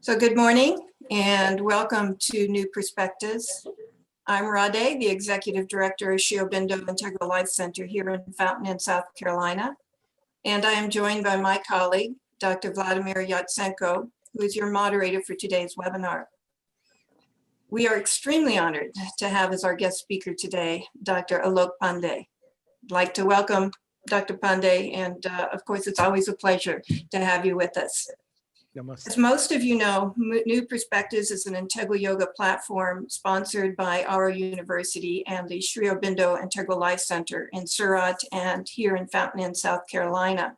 So good morning and welcome to New Perspectives. I'm Rade, the Executive Director of Sri Aurobindo Integral Life Center here in Fountain Inn, South Carolina. And I am joined by my colleague, Dr. Vladimir Yatsenko, who is your moderator for today's webinar. We are extremely honored to have as our guest speaker today, Dr. Alok Pandey. I'd like to welcome Dr. Pandey, and of course, it's always a pleasure to have you with us. Namaste. As most of you know, New Perspectives is an integral yoga platform sponsored by Auro University and the Sri Aurobindo Integral Life Center in Surat and here in Fountain Inn, South Carolina.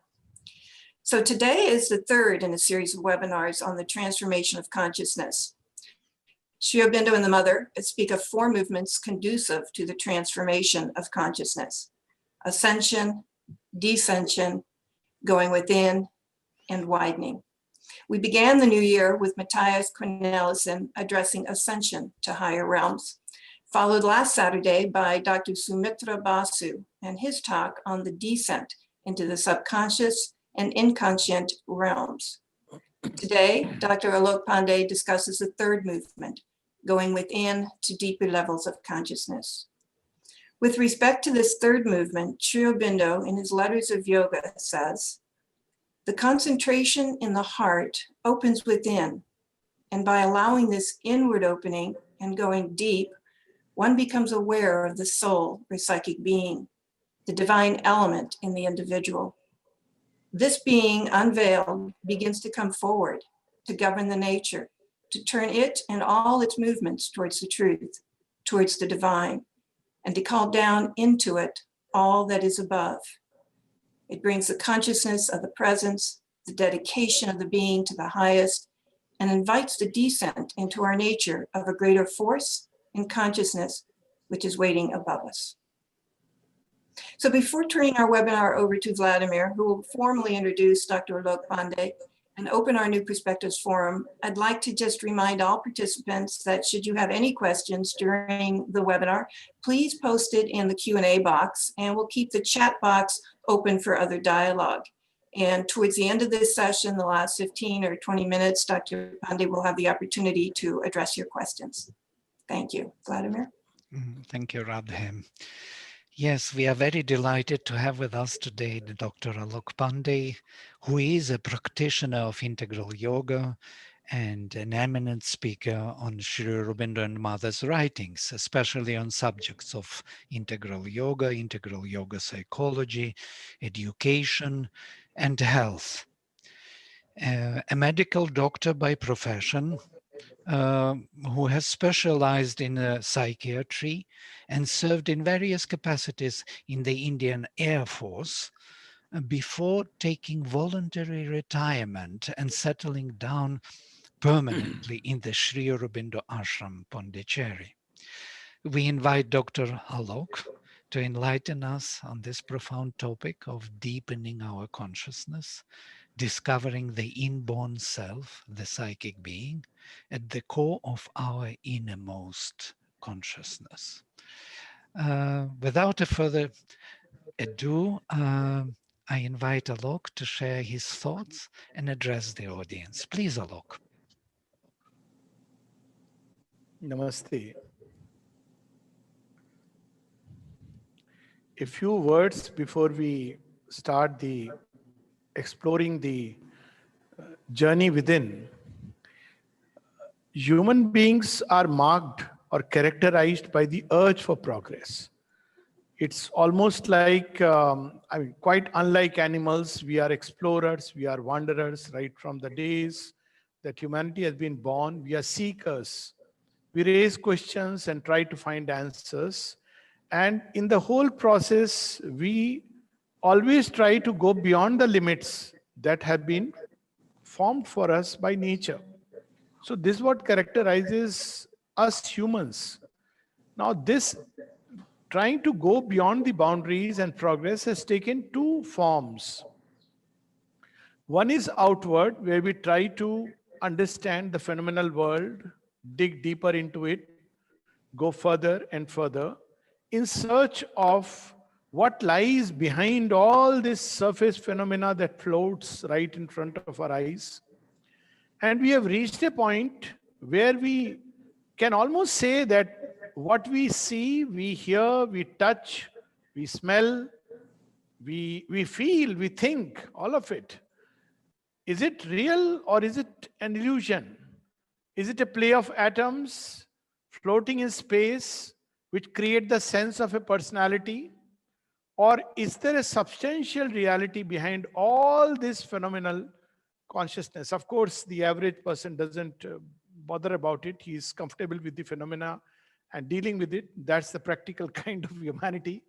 So today is the third in a series of webinars on the transformation of consciousness. Sri Aurobindo and the Mother speak of four movements conducive to the transformation of consciousness: ascension, descension, going within, and widening. We began the new year with Matthias Cornelissen addressing ascension to higher realms, followed last Saturday by Dr. Sumitra Basu and his talk on the descent into the subconscious and inconscient realms. Today, Dr. Alok Pandey discusses the third movement, going within to deeper levels of consciousness. With respect to this third movement, Sri Aurobindo in his Letters of Yoga says, "The concentration in the heart opens within, and by allowing this inward opening and going deep, one becomes aware of the soul or psychic being, the divine element in the individual. This being unveiled begins to come forward, to govern the nature, to turn it and all its movements towards the truth, towards the divine, and to call down into it all that is above. It brings the consciousness of the presence, the dedication of the being to the highest, and invites the descent into our nature of a greater force and consciousness which is waiting above us." So before turning our webinar over to Vladimir, who will formally introduce Dr. Alok Pandey and open our New Perspectives Forum, I'd like to just remind all participants that should you have any questions during the webinar, please post it in the Q&A box, and we'll keep the chat box open for other dialogue. And towards the end of this session, the last 15 or 20 minutes, Dr. Pandey will have the opportunity to address your questions. Thank you. Vladimir? Thank you, Radhe. Yes, we are very delighted to have with us today the Dr. Alok Pandey, who is a practitioner of integral yoga and an eminent speaker on Sri Aurobindo and Mother's writings, especially on subjects of integral yoga psychology, education, and health. A medical doctor by profession, who has specialized in psychiatry and served in various capacities in the Indian Air Force before taking voluntary retirement and settling down permanently in the Sri Aurobindo Ashram, Pondicherry. We invite Dr. Alok to enlighten us on this profound topic of deepening our consciousness, discovering the inborn self, the psychic being, at the core of our innermost consciousness. Without a further ado, I invite Alok to share his thoughts and address the audience. Please, Alok. Namaste. A few words before we start exploring the journey within. Human beings are marked or characterized by the urge for progress. It's almost like, quite unlike animals, we are explorers, we are wanderers, right from the days that humanity has been born. We are seekers. We raise questions and try to find answers. And in the whole process, we always try to go beyond the limits that have been formed for us by nature. So this is what characterizes us humans. Now this trying to go beyond the boundaries and progress has taken two forms. One is outward, where we try to understand the phenomenal world, dig deeper into it, go further and further, in search of what lies behind all this surface phenomena that floats right in front of our eyes. And we have reached a point where we can almost say that what we see, we hear, we touch, we smell, we feel, we think, all of it. Is it real or is it an illusion? Is it a play of atoms floating in space which create the sense of a personality? Or is there a substantial reality behind all this phenomenal consciousness? Of course, the average person doesn't bother about it. He is comfortable with the phenomena and dealing with it. That's the practical kind of humanity.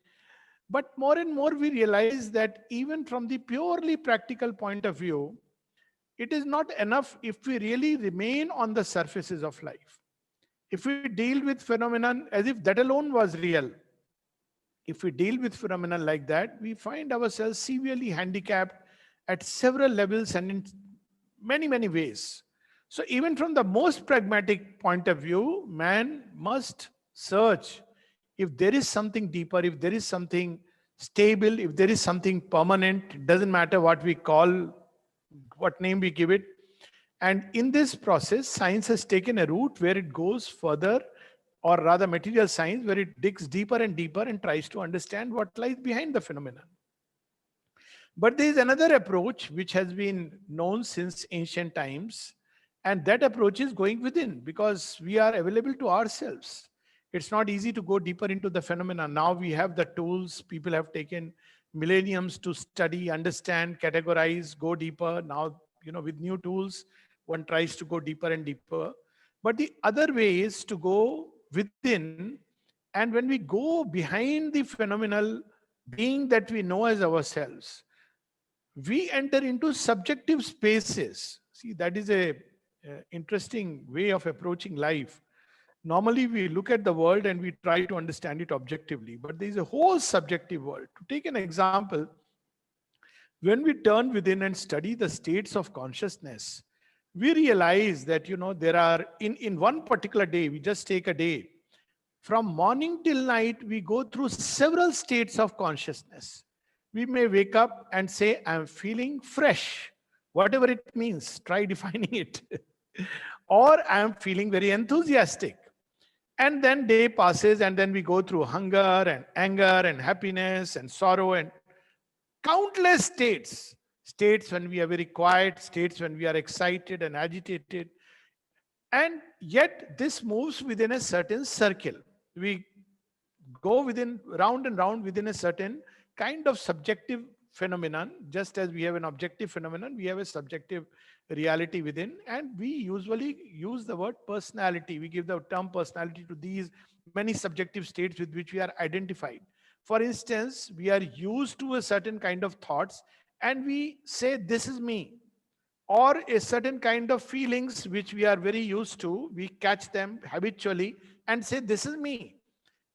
But more and more we realize that even from the purely practical point of view, it is not enough if we really remain on the surfaces of life. If we deal with phenomenon as if that alone was real, if we deal with phenomena like that, we find ourselves severely handicapped at several levels and in many, many ways. So even from the most pragmatic point of view, man must search if there is something deeper, if there is something stable, if there is something permanent. It doesn't matter what we call, what name we give it. And in this process, science has taken a route where it goes further, or rather material science, where it digs deeper and deeper and tries to understand what lies behind the phenomenon. But there is another approach which has been known since ancient times, and that approach is going within, because we are available to ourselves. It's not easy to go deeper into the phenomena. Now we have the tools. People have taken millenniums to study, understand, categorize, go deeper. Now, with new tools, one tries to go deeper and deeper. But the other way is to go within, and when we go behind the phenomenal being that we know as ourselves, we enter into subjective spaces. See, that is a interesting way of approaching life. Normally, we look at the world and we try to understand it objectively, but there is a whole subjective world. To take an example, when we turn within and study the states of consciousness, we realize that, there are, in one particular day, we just take a day, from morning till night, we go through several states of consciousness. We may wake up and say, I'm feeling fresh, whatever it means, try defining it. Or I'm feeling very enthusiastic. And then day passes, and then we go through hunger and anger and happiness and sorrow and countless states. States when we are very quiet, states when we are excited and agitated. And yet this moves within a certain circle. We go round and round within a certain kind of subjective phenomenon. Just as we have an objective phenomenon, we have a subjective reality within, and we usually use the word personality. We give the term personality to these many subjective states with which we are identified. For instance, we are used to a certain kind of thoughts and we say, this is me. Or a certain kind of feelings which we are very used to, we catch them habitually and say, this is me.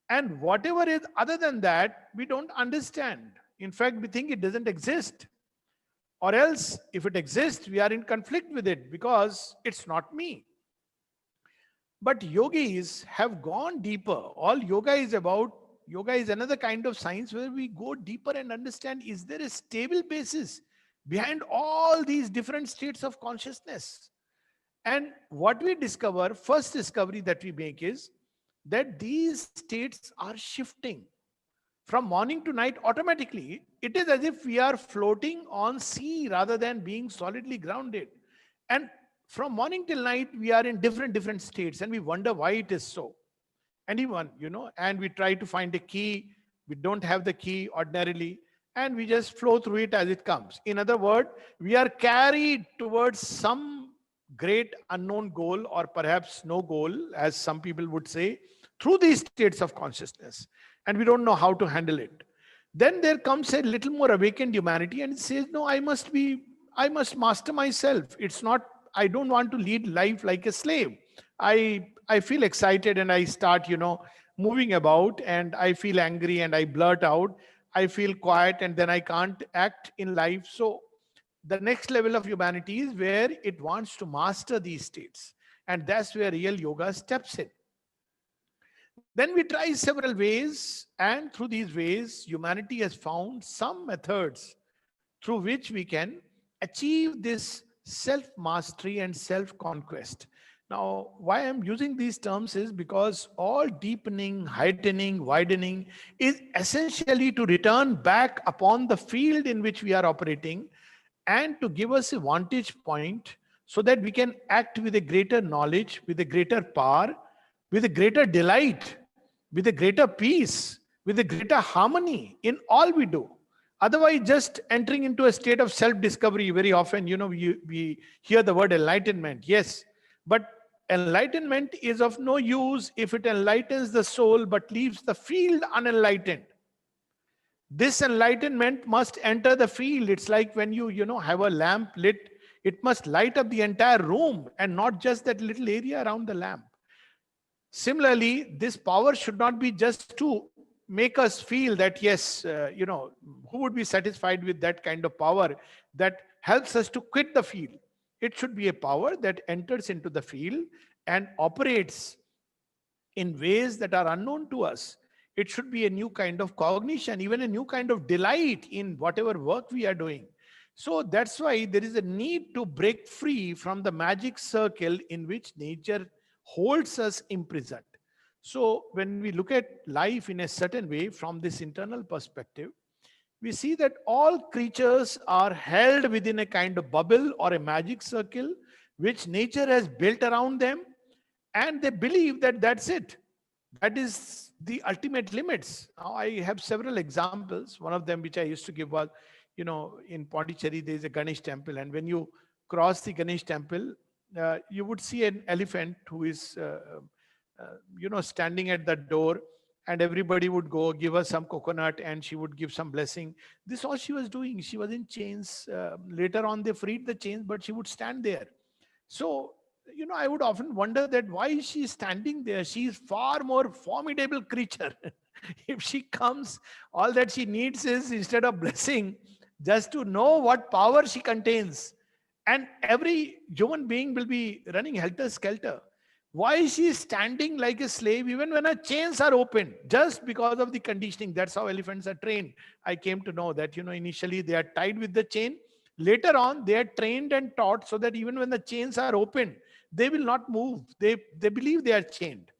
And whatever is other than that, we don't understand. In fact, we think it doesn't exist. Or else, if it exists, we are in conflict with it because it's not me. But yogis have gone deeper. All yoga is about, yoga is another kind of science where we go deeper and understand, is there a stable basis behind all these different states of consciousness? And what we discover, first discovery that we make is that these states are shifting. From morning to night, automatically, it is as if we are floating on sea rather than being solidly grounded. And from morning till night, we are in different states, and we wonder why it is so. Anyone, and we try to find a key. We don't have the key ordinarily, and we just flow through it as it comes. In other words, we are carried towards some great unknown goal, or perhaps no goal, as some people would say, through these states of consciousness. And we don't know how to handle it. Then there comes a little more awakened humanity and it says, no, I must master myself. It's not, I don't want to lead life like a slave. I feel excited and I start, moving about, and I feel angry and I blurt out. I feel quiet and then I can't act in life. So the next level of humanity is where it wants to master these states. And that's where real yoga steps in. Then we try several ways, and through these ways, humanity has found some methods through which we can achieve this self-mastery and self-conquest. Now, why I'm using these terms is because all deepening, heightening, widening is essentially to return back upon the field in which we are operating and to give us a vantage point so that we can act with a greater knowledge, with a greater power, with a greater delight, with a greater peace, with a greater harmony in all we do. Otherwise, just entering into a state of self-discovery, very often, we hear the word enlightenment. Yes, but enlightenment is of no use if it enlightens the soul but leaves the field unenlightened. This enlightenment must enter the field. It's like when you have a lamp lit, it must light up the entire room and not just that little area around the lamp. Similarly, this power should not be just to make us feel that, yes, who would be satisfied with that kind of power that helps us to quit the field? It should be a power that enters into the field and operates in ways that are unknown to us. It should be a new kind of cognition, even a new kind of delight in whatever work we are doing. So that's why there is a need to break free from the magic circle in which nature holds us imprisoned. So when we look at life in a certain way from this internal perspective, we see that all creatures are held within a kind of bubble or a magic circle which nature has built around them, and they believe that that's it. That is the ultimate limits. Now, I have several examples. One of them, which I used to give, was, in Pondicherry, there is a Ganesh temple. And when you cross the Ganesh temple, you would see an elephant who is, standing at the door, and everybody would go give her some coconut and she would give some blessing. This all she was doing. She was in chains. Later on, they freed the chains, but she would stand there. So, I would often wonder that why is she standing there? She is far more formidable creature. If she comes, all that she needs is, instead of blessing, just to know what power she contains. And every human being will be running helter-skelter. Why is she standing like a slave even when her chains are open? Just because of the conditioning. That's how elephants are trained. I came to know that, initially they are tied with the chain. Later on, they are trained and taught so that even when the chains are open, they will not move. They believe they are chained.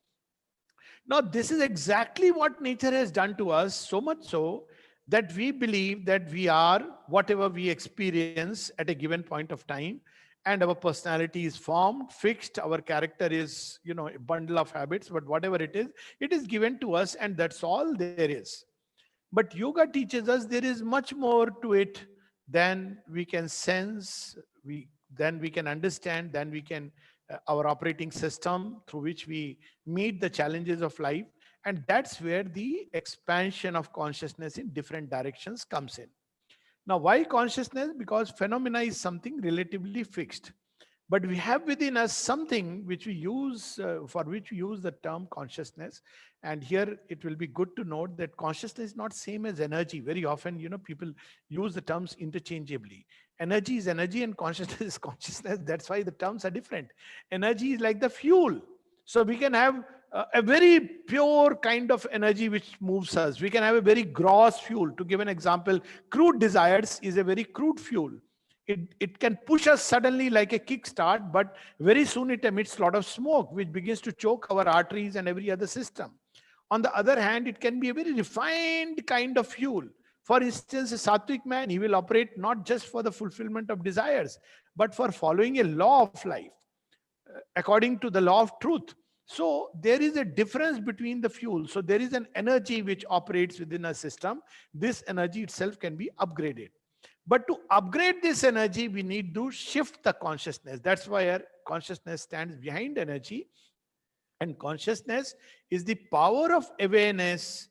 Now, this is exactly what nature has done to us, so much so that we believe that we are whatever we experience at a given point of time, and our personality is formed, fixed. Our character is, a bundle of habits, but whatever it is given to us, and that's all there is. But yoga teaches us there is much more to it than we can sense, than we can understand, than we can, our operating system through which we meet the challenges of life. And that's where the expansion of consciousness in different directions comes in. Now, why consciousness? Because phenomena is something relatively fixed. But we have within us something which we use, for which we use the term consciousness. And here it will be good to note that consciousness is not same as energy. Very often, people use the terms interchangeably. Energy is energy and consciousness is consciousness. That's why the terms are different. Energy is like the fuel. So we can have a very pure kind of energy which moves us. We can have a very gross fuel. To give an example, crude desires is a very crude fuel. It can push us suddenly like a kickstart, but very soon it emits a lot of smoke, which begins to choke our arteries and every other system. On the other hand, it can be a very refined kind of fuel. For instance, a sattvic man, he will operate not just for the fulfillment of desires, but for following a law of life, according to the law of truth. So there is a difference between the fuel. So there is an energy which operates within a system. This energy itself can be upgraded. But to upgrade this energy, we need to shift the consciousness. That's why our consciousness stands behind energy. And consciousness is the power of awareness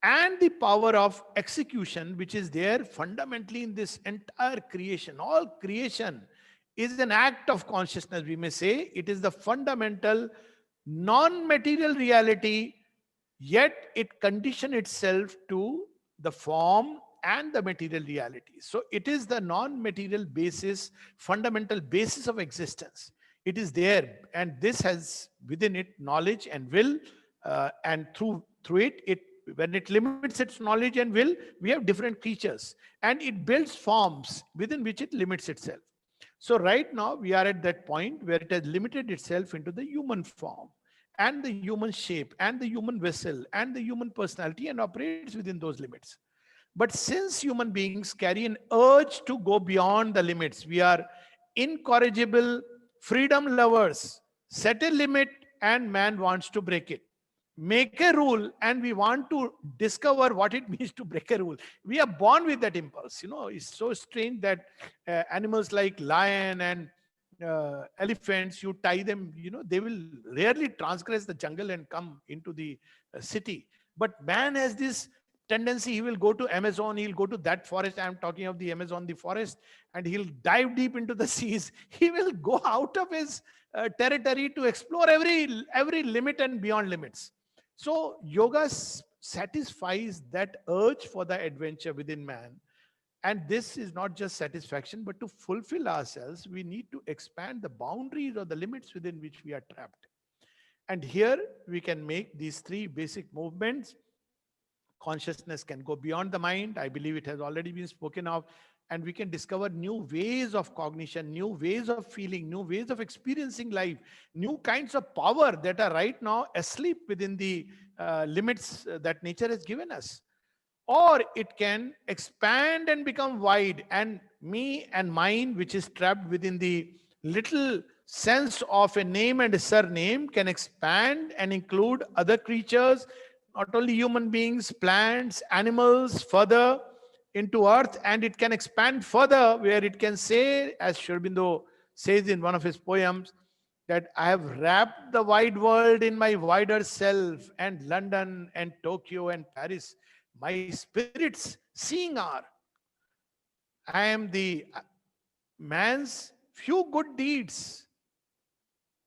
and the power of execution, which is there fundamentally in this entire creation. All creation is an act of consciousness, we may say. It is the fundamental non-material reality, yet it conditions itself to the form and the material reality. So it is the non-material basis, fundamental basis of existence. It is there, and this has within it knowledge and will, and through it, when it limits its knowledge and will, we have different creatures, and it builds forms within which it limits itself. So right now we are at that point where it has limited itself into the human form and the human shape and the human vessel and the human personality and operates within those limits. But since human beings carry an urge to go beyond the limits, we are incorrigible freedom lovers. Set a limit and man wants to break it. Make a rule and we want to discover what it means to break a rule. We are born with that impulse. It's so strange that animals like lion and elephants, you tie them, they will rarely transgress the jungle and come into the city. But man has this tendency. He will go to Amazon, he'll go to that forest. I'm talking of the Amazon, the forest, and he'll dive deep into the seas. He will go out of his territory to explore every limit and beyond limits. So yoga satisfies that urge for the adventure within man. And this is not just satisfaction, but to fulfill ourselves, we need to expand the boundaries or the limits within which we are trapped. And here we can make these three basic movements. Consciousness can go beyond the mind. I believe it has already been spoken of. And we can discover new ways of cognition, new ways of feeling, new ways of experiencing life, new kinds of power that are right now asleep within the limits that nature has given us. Or it can expand and become wide, and me and mine, which is trapped within the little sense of a name and a surname, can expand and include other creatures, not only human beings, plants, animals, further into earth. And it can expand further where it can say, as Sri Aurobindo says in one of his poems, that I have wrapped the wide world in my wider self, and London and Tokyo and Paris my spirits seeing are. I am the man's few good deeds.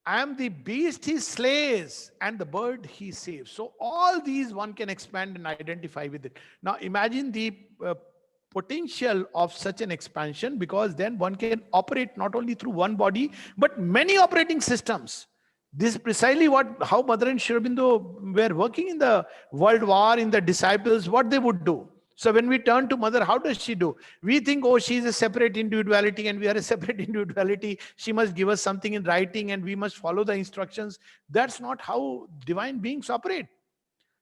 I am the beast he slays and the bird he saves. So all these one can expand and identify with it. Now imagine the potential of such an expansion, because then one can operate not only through one body, but many operating systems. This is precisely how Mother and Sri Aurobindo were working in the World War, in the disciples, what they would do. So when we turn to Mother, how does she do? We think, oh, she is a separate individuality and we are a separate individuality. She must give us something in writing and we must follow the instructions. That's not how divine beings operate.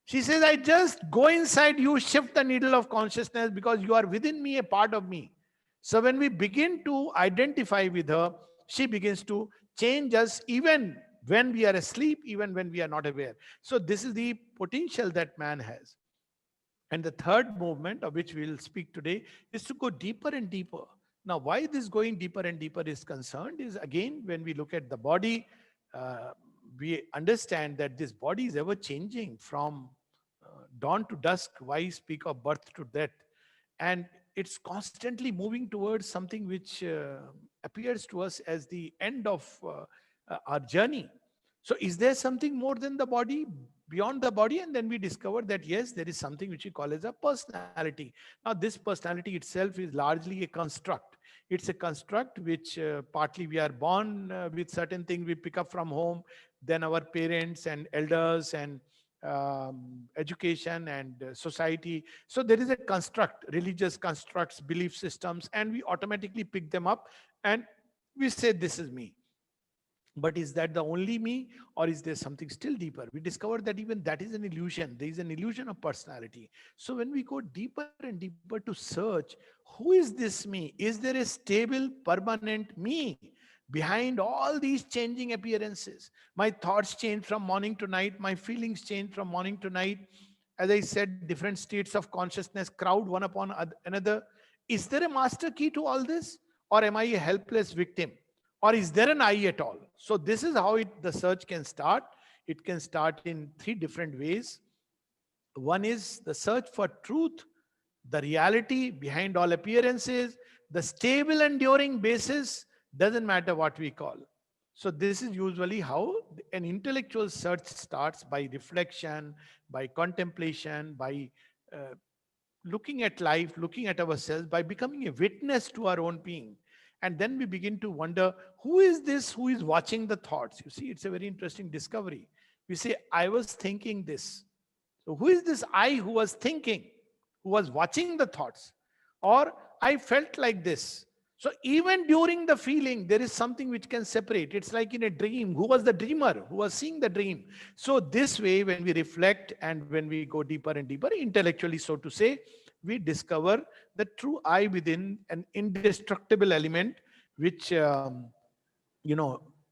She says, I just go inside you, shift the needle of consciousness because you are within me, a part of me. So when we begin to identify with her, she begins to change us even when we are asleep, even when we are not aware. So this is the potential that man has. And the third movement, of which we will speak today, is to go deeper and deeper. Now, why this going deeper and deeper is concerned is, again, when we look at the body, we understand that this body is ever changing from dawn to dusk. Why speak of birth to death? And it's constantly moving towards something which appears to us as the end of our journey. So is there something more than the body, beyond the body? And then we discover that yes, there is something which we call as a personality. Now this personality itself is largely a construct. It's a construct which partly we are born with certain things we pick up from home, then our parents and elders and education and society. So there is a construct, religious constructs, belief systems, and we automatically pick them up and we say, this is me. But is that the only me, or is there something still deeper? We discover that even that is an illusion. There is an illusion of personality. So when we go deeper and deeper to search, who is this me? Is there a stable, permanent me behind all these changing appearances? My thoughts change from morning to night. My feelings change from morning to night. As I said, different states of consciousness crowd one upon another. Is there a master key to all this? Or am I a helpless victim? Or is there an I at all? So this is how the search can start. It can start in three different ways. One is the search for truth, the reality behind all appearances, the stable, enduring basis, doesn't matter what we call. So this is usually how an intellectual search starts, by reflection, by contemplation, by looking at life, looking at ourselves, by becoming a witness to our own being. And then we begin to wonder, who is this who is watching the thoughts? You see, it's a very interesting discovery. We say, I was thinking this. So who is this I who was thinking, who was watching the thoughts? Or I felt like this. So even during the feeling, there is something which can separate. It's like in a dream. Who was the dreamer? Who was seeing the dream? So this way, when we reflect and when we go deeper and deeper, intellectually, so to say, we discover the true I within, an indestructible element, which,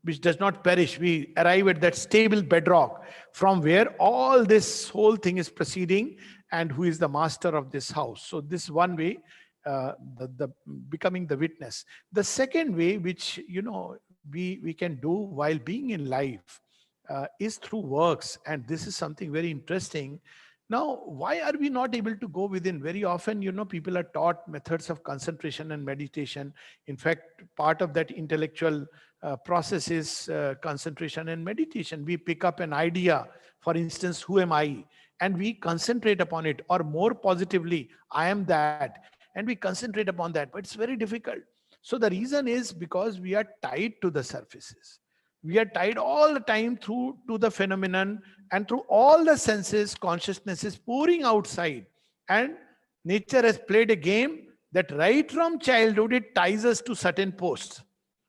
which does not perish. We arrive at that stable bedrock from where all this whole thing is proceeding, and who is the master of this house. So this one way, the becoming the witness. The second way, which we can do while being in life, is through works, and this is something very interesting. Now, why are we not able to go within? Very often, people are taught methods of concentration and meditation. In fact, part of that intellectual process is concentration and meditation. We pick up an idea, for instance, who am I? And we concentrate upon it, or more positively, I am that. And we concentrate upon that, but it's very difficult. So the reason is because we are tied to the surfaces. We are tied all the time through to the phenomenon, and through all the senses, consciousness is pouring outside. And nature has played a game that right from childhood, it ties us to certain posts.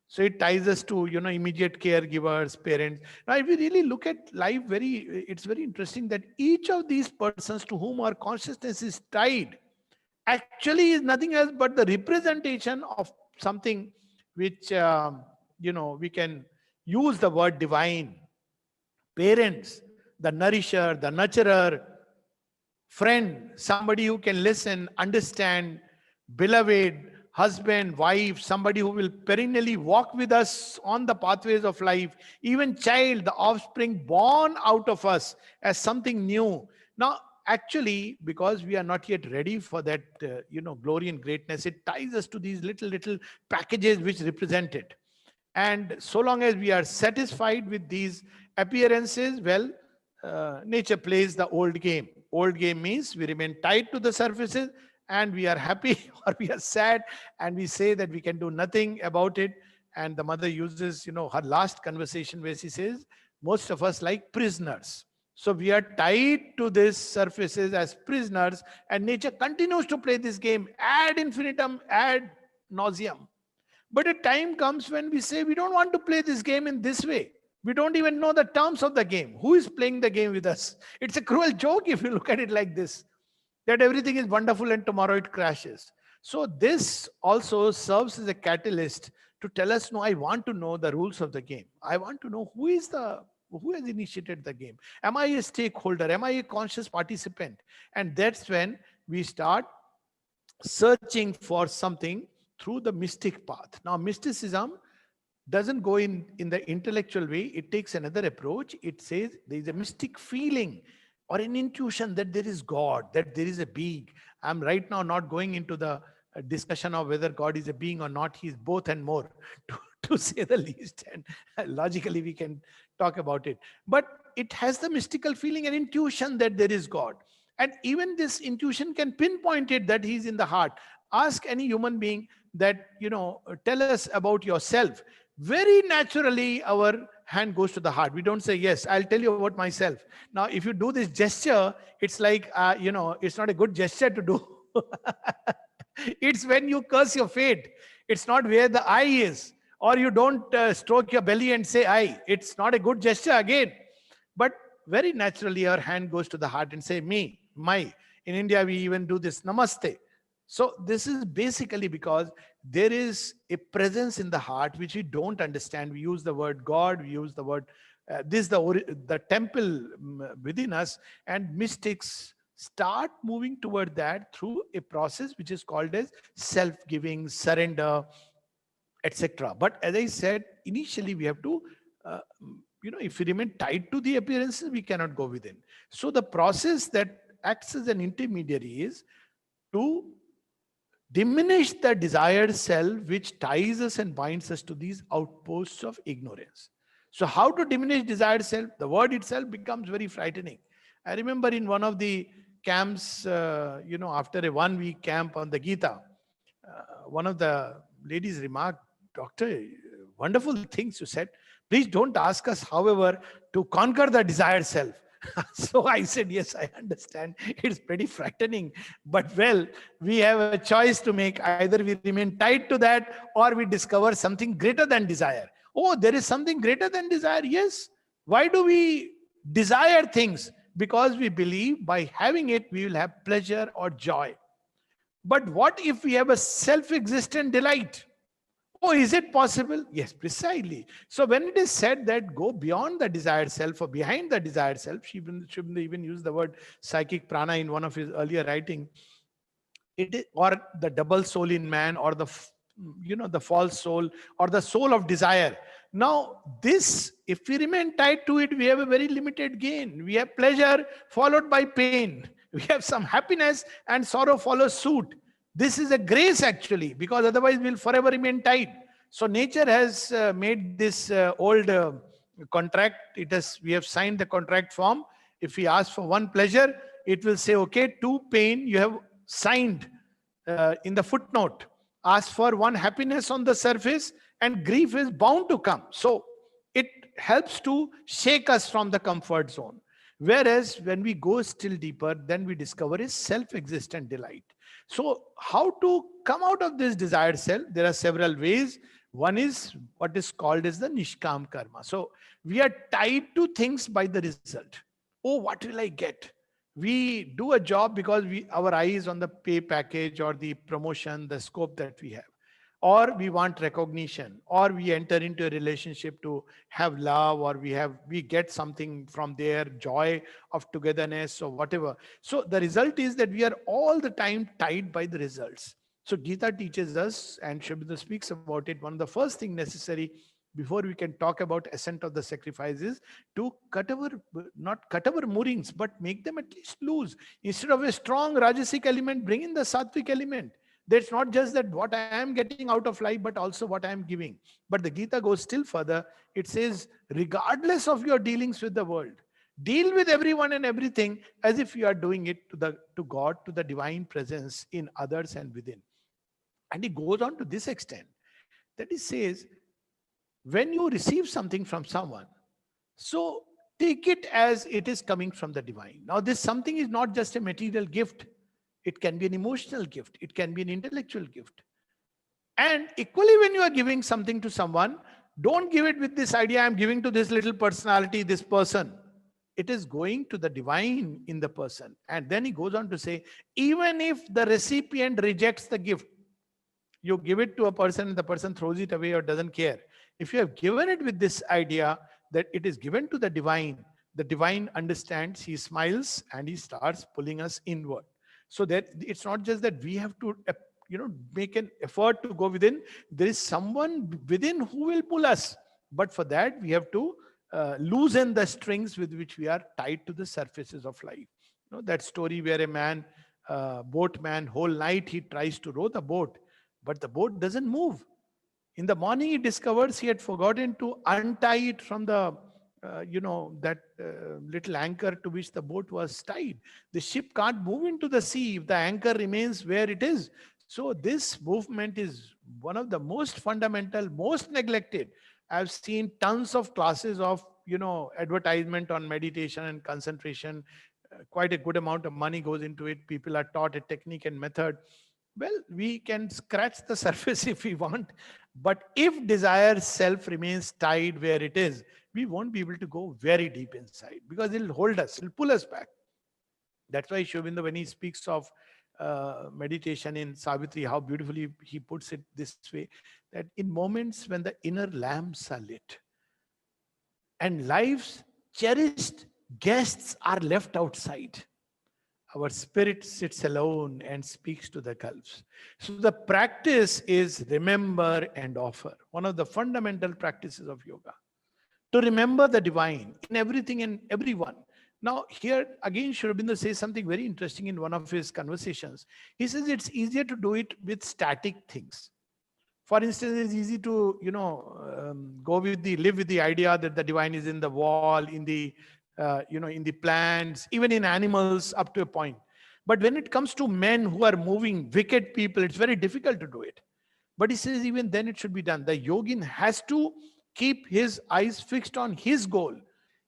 So it ties us to, immediate caregivers, parents. Now, if we really look at life, it's very interesting that each of these persons to whom our consciousness is tied actually is nothing else but the representation of something which, we can use the word divine. Parents, the nourisher, the nurturer, friend, somebody who can listen, understand, beloved, husband, wife, somebody who will perennially walk with us on the pathways of life, even child, the offspring born out of us as something new. Now, actually, because we are not yet ready for that, glory and greatness, it ties us to these little packages which represent it. And so long as we are satisfied with these appearances, well, nature plays the old game. Old game means we remain tied to the surfaces, and we are happy or we are sad, and we say that we can do nothing about it. And the mother uses, her last conversation where she says, most of us like prisoners. So we are tied to these surfaces as prisoners, and nature continues to play this game ad infinitum, ad nauseum. But a time comes when we say we don't want to play this game in this way. We don't even know the terms of the game. Who is playing the game with us? It's a cruel joke if you look at it like this, that everything is wonderful and tomorrow it crashes. So this also serves as a catalyst to tell us, no, I want to know the rules of the game. I want to know who has initiated the game. Am I a stakeholder? Am I a conscious participant? And that's when we start searching for something through the mystic path. Now, mysticism doesn't go in the intellectual way. It takes another approach. It says there is a mystic feeling or an intuition that there is God, that there is a being. I'm right now not going into the discussion of whether God is a being or not. He is both and more, to say the least. And logically, we can talk about it. But it has the mystical feeling and intuition that there is God. And even this intuition can pinpoint it that He's in the heart. Ask any human being that, tell us about yourself. Very naturally, our hand goes to the heart. We don't say, yes, I'll tell you about myself. Now, if you do this gesture, it's like, it's not a good gesture to do. It's when you curse your fate. It's not where the I is. Or you don't stroke your belly and say I. It's not a good gesture again. But very naturally, our hand goes to the heart and say, me, my. In India, we even do this, namaste. So this is basically because there is a presence in the heart which we don't understand. We use the word God, we use the word, the temple within us, and mystics start moving toward that through a process which is called as self-giving, surrender, etc. But as I said, initially we have to, if we remain tied to the appearances, we cannot go within. So the process that acts as an intermediary is to diminish the desired self which ties us and binds us to these outposts of ignorance. So how to diminish desired self? The word itself becomes very frightening. I remember in one of the camps, after a 1-week camp on the Gita, one of the ladies remarked, Doctor, wonderful things you said. Please don't ask us, however, to conquer the desired self. So I said, yes, I understand. It's pretty frightening. But well, we have a choice to make. Either we remain tied to that or we discover something greater than desire. Oh, there is something greater than desire. Yes. Why do we desire things? Because we believe by having it, we will have pleasure or joy. But what if we have a self-existent delight? Oh, is it possible? Yes, precisely. So when it is said that go beyond the desired self or behind the desired self, Shiband even used the word psychic prana in one of his earlier writing. It is, or the double soul in man, or the false soul, or the soul of desire. Now, this, if we remain tied to it, we have a very limited gain. We have pleasure followed by pain. We have some happiness and sorrow follows suit. This is a grace actually, because otherwise we'll forever remain tied. So nature has made this old contract. We have signed the contract form. If we ask for one pleasure, it will say, okay, two pain you have signed in the footnote. Ask for one happiness on the surface, and grief is bound to come. So it helps to shake us from the comfort zone. Whereas when we go still deeper, then we discover a self-existent delight. So how to come out of this desired self? There are several ways. One is what is called as the Nishkam Karma. So we are tied to things by the result. Oh, what will I get? We do a job because our eye is on the pay package or the promotion, the scope that we have. Or we want recognition, or we enter into a relationship to have love, or we get something from there, joy of togetherness or whatever. So the result is that we are all the time tied by the results. So Gita teaches us, and Sri Aurobindo speaks about it. One of the first thing necessary before we can talk about ascent of the sacrifices, to not cut our moorings, but make them at least loose. Instead of a strong Rajasic element, bring in the Sattvic element. That's not just that what I am getting out of life, but also what I am giving. But the Gita goes still further. It says, regardless of your dealings with the world, deal with everyone and everything as if you are doing it to God, to the divine presence in others and within. And he goes on to this extent that he says, when you receive something from someone, so take it as it is coming from the divine. Now, this something is not just a material gift. It can be an emotional gift. It can be an intellectual gift. And equally, when you are giving something to someone, don't give it with this idea, I'm giving to this little personality, this person. It is going to the divine in the person. And then he goes on to say, even if the recipient rejects the gift, you give it to a person and the person throws it away or doesn't care. If you have given it with this idea that it is given to the divine understands, he smiles and he starts pulling us inward. So that it's not just that we have to make an effort to go within. There is someone within who will pull us. But for that, we have to loosen the strings with which we are tied to the surfaces of life. That story where a man, boatman, whole night he tries to row the boat, but the boat doesn't move. In the morning, he discovers he had forgotten to untie it from the little anchor to which the boat was tied. The ship can't move into the sea if the anchor remains where it is. So this movement is one of the most fundamental, most neglected. I've seen tons of classes of, advertisement on meditation and concentration. Quite a good amount of money goes into it. People are taught a technique and method. Well, we can scratch the surface if we want. But if desire self remains tied where it is, we won't be able to go very deep inside because it'll hold us, it'll pull us back. That's why Sri Aurobindo, when he speaks of meditation in Savitri, how beautifully he puts it this way, that in moments when the inner lamps are lit and life's cherished guests are left outside, our spirit sits alone and speaks to the gulfs. So the practice is remember and offer. One of the fundamental practices of yoga. To remember the divine in everything and everyone. Now here again, Sri Aurobindo says something very interesting in one of his conversations. He says it's easier to do it with static things. For instance, it's easy to, live with the idea that the divine is in the wall, in the plants, even in animals up to a point. But when it comes to men who are moving, wicked people, it's very difficult to do it. But he says even then it should be done. The yogin has to keep his eyes fixed on his goal.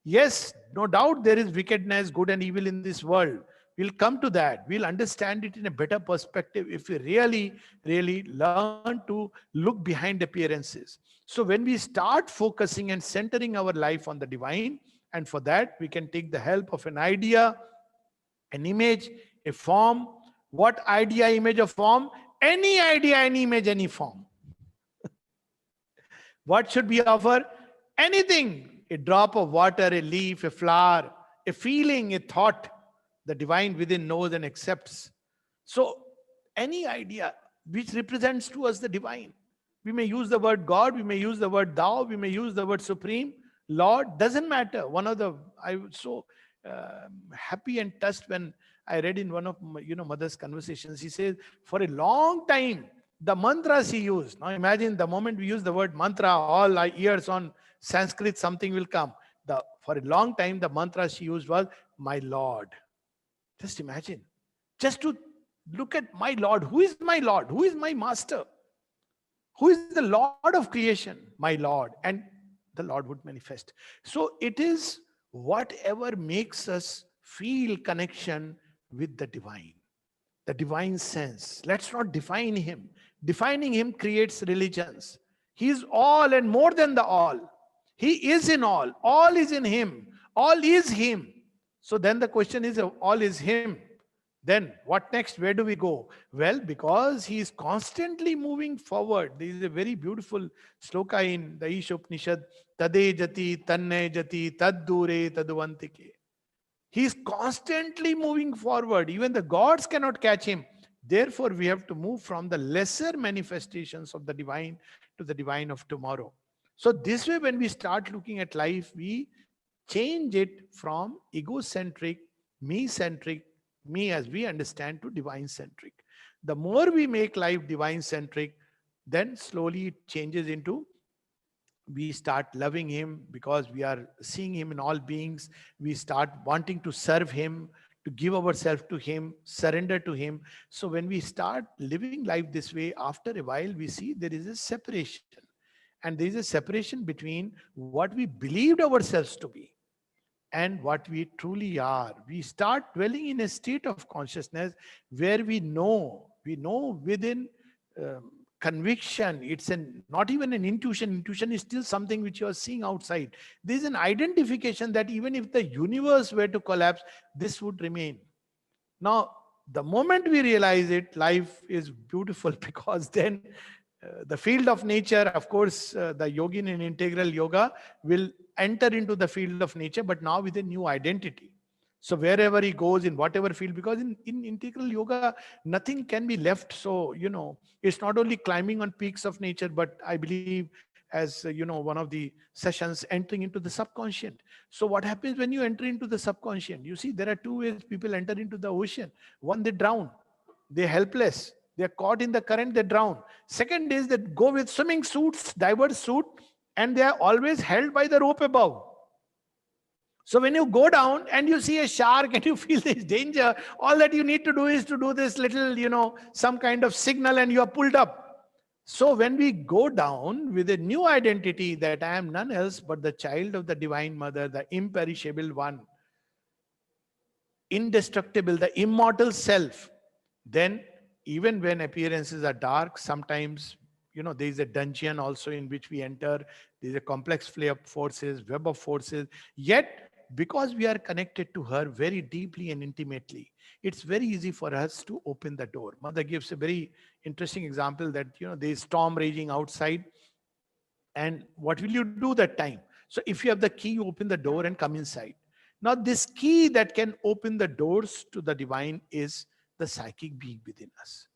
Yes, no doubt there is wickedness, good and evil in this world. We'll come to that. We'll understand it in a better perspective if we really learn to look behind appearances. So when we start focusing and centering our life on the divine, and for that we can take the help of an idea, an image, a form. What idea, image, or form? Any idea, any image, any form. What should we offer? Anything. A drop of water, a leaf, a flower, a feeling, a thought. The divine within knows and accepts. So, any idea which represents to us the divine. We may use the word God, we may use the word thou, we may use the word supreme, Lord, doesn't matter. I was so happy and touched when I read in one of mother's conversations. He says, for a long time, the mantras he used. Now imagine the moment we use the word mantra, all our ears on Sanskrit, something will come. For a long time, the mantra she used was, my Lord. Just imagine. Just to look at my Lord. Who is my Lord? Who is my master? Who is the Lord of creation? My Lord. And the Lord would manifest. So it is whatever makes us feel connection with the divine sense. Let's not define him. Defining him creates religions. He is all and more than the all. He is in all. All is in him. All is him. So then the question is, all is him. Then what next? Where do we go? Well, because he is constantly moving forward. There is a very beautiful sloka in the Isha Upanishad. Tade jati, tanne jati, tad dure, taduvantike. He is constantly moving forward. Even the gods cannot catch him. Therefore, we have to move from the lesser manifestations of the divine to the divine of tomorrow. So this way, when we start looking at life, we change it from egocentric, me-centric, me as we understand, to divine-centric. The more we make life divine-centric, then slowly it changes into, we start loving him because we are seeing him in all beings. We start wanting to serve him, to give ourselves to him, surrender to him. So when we start living life this way, after a while, we see there is a separation. And there is a separation between what we believed ourselves to be and what we truly are. We start dwelling in a state of consciousness where we know within conviction. It's not even an intuition. Intuition is still something which you are seeing outside. There's an identification that even if the universe were to collapse, this would remain. Now, the moment we realize it, life is beautiful, because then the field of nature, of course, the yogin in integral yoga will enter into the field of nature, but now with a new identity. So wherever he goes, in whatever field, because in integral yoga, nothing can be left. So, it's not only climbing on peaks of nature, but I believe, as one of the sessions, entering into the subconscious. So what happens when you enter into the subconscious? You see, there are two ways people enter into the ocean. One, they drown. They're helpless. They're caught in the current, they drown. Second is that go with swimming suits, diverse suit, and they are always held by the rope above. So when you go down and you see a shark and you feel this danger, all that you need to do is to do this little, some kind of signal, and you are pulled up. So when we go down with a new identity that I am none else but the child of the Divine Mother, the imperishable one, indestructible, the immortal self, then even when appearances are dark, sometimes, there is a dungeon also in which we enter. There is a complex play of forces, web of forces. Yet, because we are connected to her very deeply and intimately, it's very easy for us to open the door. Mother gives a very interesting example that, there is storm raging outside. And what will you do that time? So if you have the key, you open the door and come inside. Now, this key that can open the doors to the divine is the psychic being within us.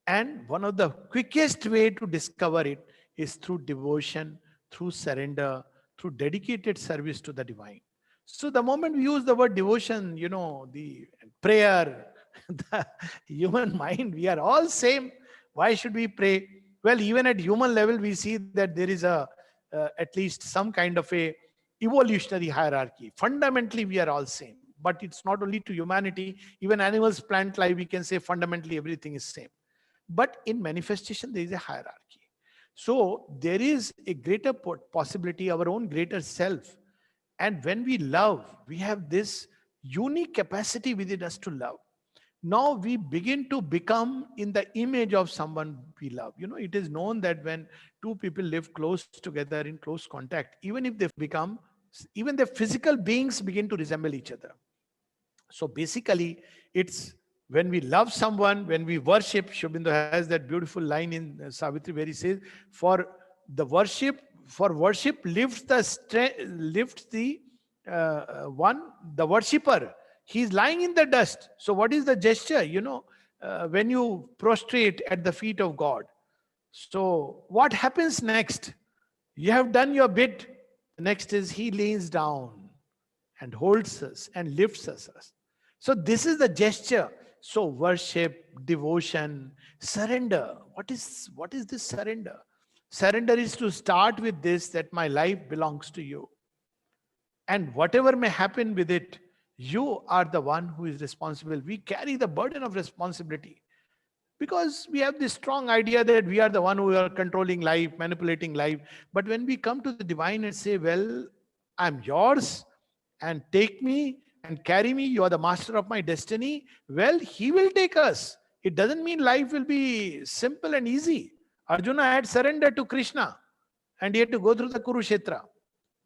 And one of the quickest way to discover it is through devotion, through surrender, through dedicated service to the divine. So the moment we use the word devotion, the prayer, the human mind, we are all same. Why should we pray? Well, even at human level, we see that there is at least some kind of a evolutionary hierarchy. Fundamentally, we are all same. But it's not only to humanity. Even animals, plant life, we can say fundamentally everything is same. But in manifestation, there is a hierarchy. So there is a greater possibility, our own greater self And when we love, we have this unique capacity within us to love. Now we begin to become in the image of someone we love. It is known that when two people live close together in close contact, even if they become, even their physical beings begin to resemble each other. So basically, it's when we love someone, when we worship. Sri Aurobindo has that beautiful line in Savitri where he says, "For the worship, for worship lifts the worshipper. He's lying in the dust." So what is the gesture? When you prostrate at the feet of God. So what happens next? You have done your bit. Next is He leans down and holds us and lifts us. So this is the gesture. So worship, devotion, surrender. What is this surrender? Surrender is to start with this, that my life belongs to you. And whatever may happen with it, you are the one who is responsible. We carry the burden of responsibility because we have this strong idea that we are the one who are controlling life, manipulating life. But when we come to the divine and say, well, I'm yours and take me and carry me, you are the master of my destiny, well, He will take us. It doesn't mean life will be simple and easy. Arjuna had surrendered to Krishna and he had to go through the Kurukshetra.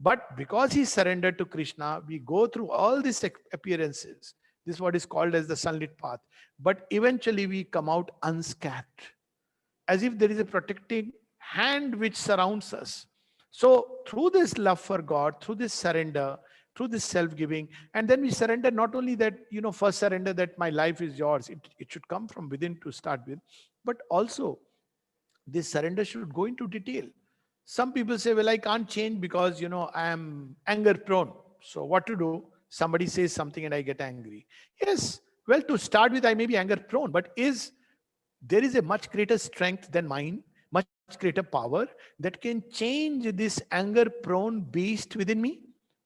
But because he surrendered to Krishna, we go through all these appearances. This is what is called as the sunlit path. But eventually we come out unscathed, as if there is a protecting hand which surrounds us. So through this love for God, through this surrender, through this self-giving, and then we surrender not only that, first surrender that my life is yours. It should come from within to start with. But also this surrender should go into detail. Some people say, well, I can't change because, I am anger prone. So what to do? Somebody says something and I get angry. Yes, well, to start with, I may be anger prone, but there is a much greater strength than mine, much greater power that can change this anger prone beast within me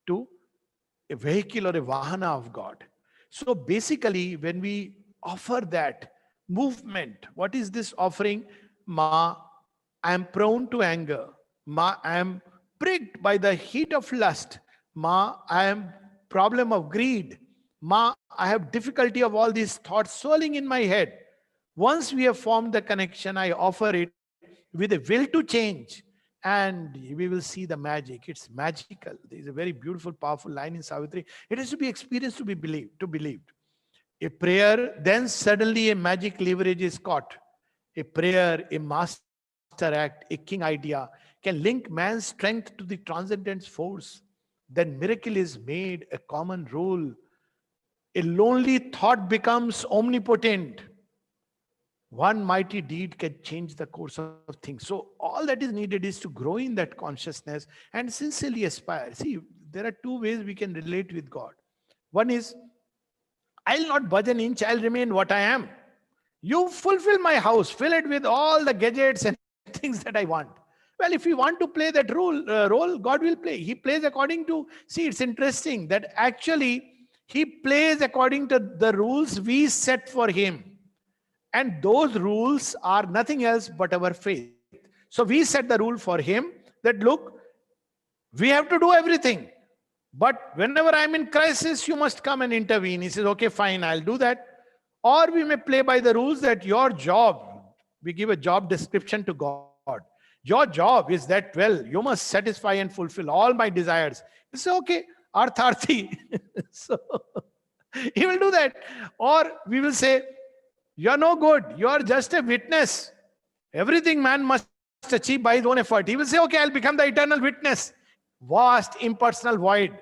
to a vehicle or a vahana of God. So basically, when we offer that movement, what is this offering? Ma, I am prone to anger. Ma, I am pricked by the heat of lust. Ma, I am problem of greed. Ma, I have difficulty of all these thoughts swirling in my head. Once we have formed the connection, I offer it with a will to change, and we will see the magic. It's magical. There is a very beautiful, powerful line in Savitri. It has to be experienced to be believed. A prayer, then suddenly a magic leverage is caught. A prayer, a master act, a king idea can link man's strength to the transcendent force. Then miracle is made a common rule. A lonely thought becomes omnipotent. One mighty deed can change the course of things. So all that is needed is to grow in that consciousness and sincerely aspire. See, there are two ways we can relate with God. One is, I'll not budge an inch, I'll remain what I am. You fulfill my house, fill it with all the gadgets and things that I want. Well, if we want to play that role, God will play. He plays according to, see, it's interesting that actually He plays according to the rules we set for Him. And those rules are nothing else but our faith. So we set the rule for Him that, look, we have to do everything. But whenever I'm in crisis, you must come and intervene. He says, okay, fine, I'll do that. Or we may play by the rules that your job, we give a job description to God. Your job is that, well, you must satisfy and fulfill all my desires. He says, okay, artharthi. So He will do that. Or we will say, you're no good. You are just a witness. Everything man must achieve by his own effort. He will say, okay, I'll become the eternal witness. Vast, impersonal void.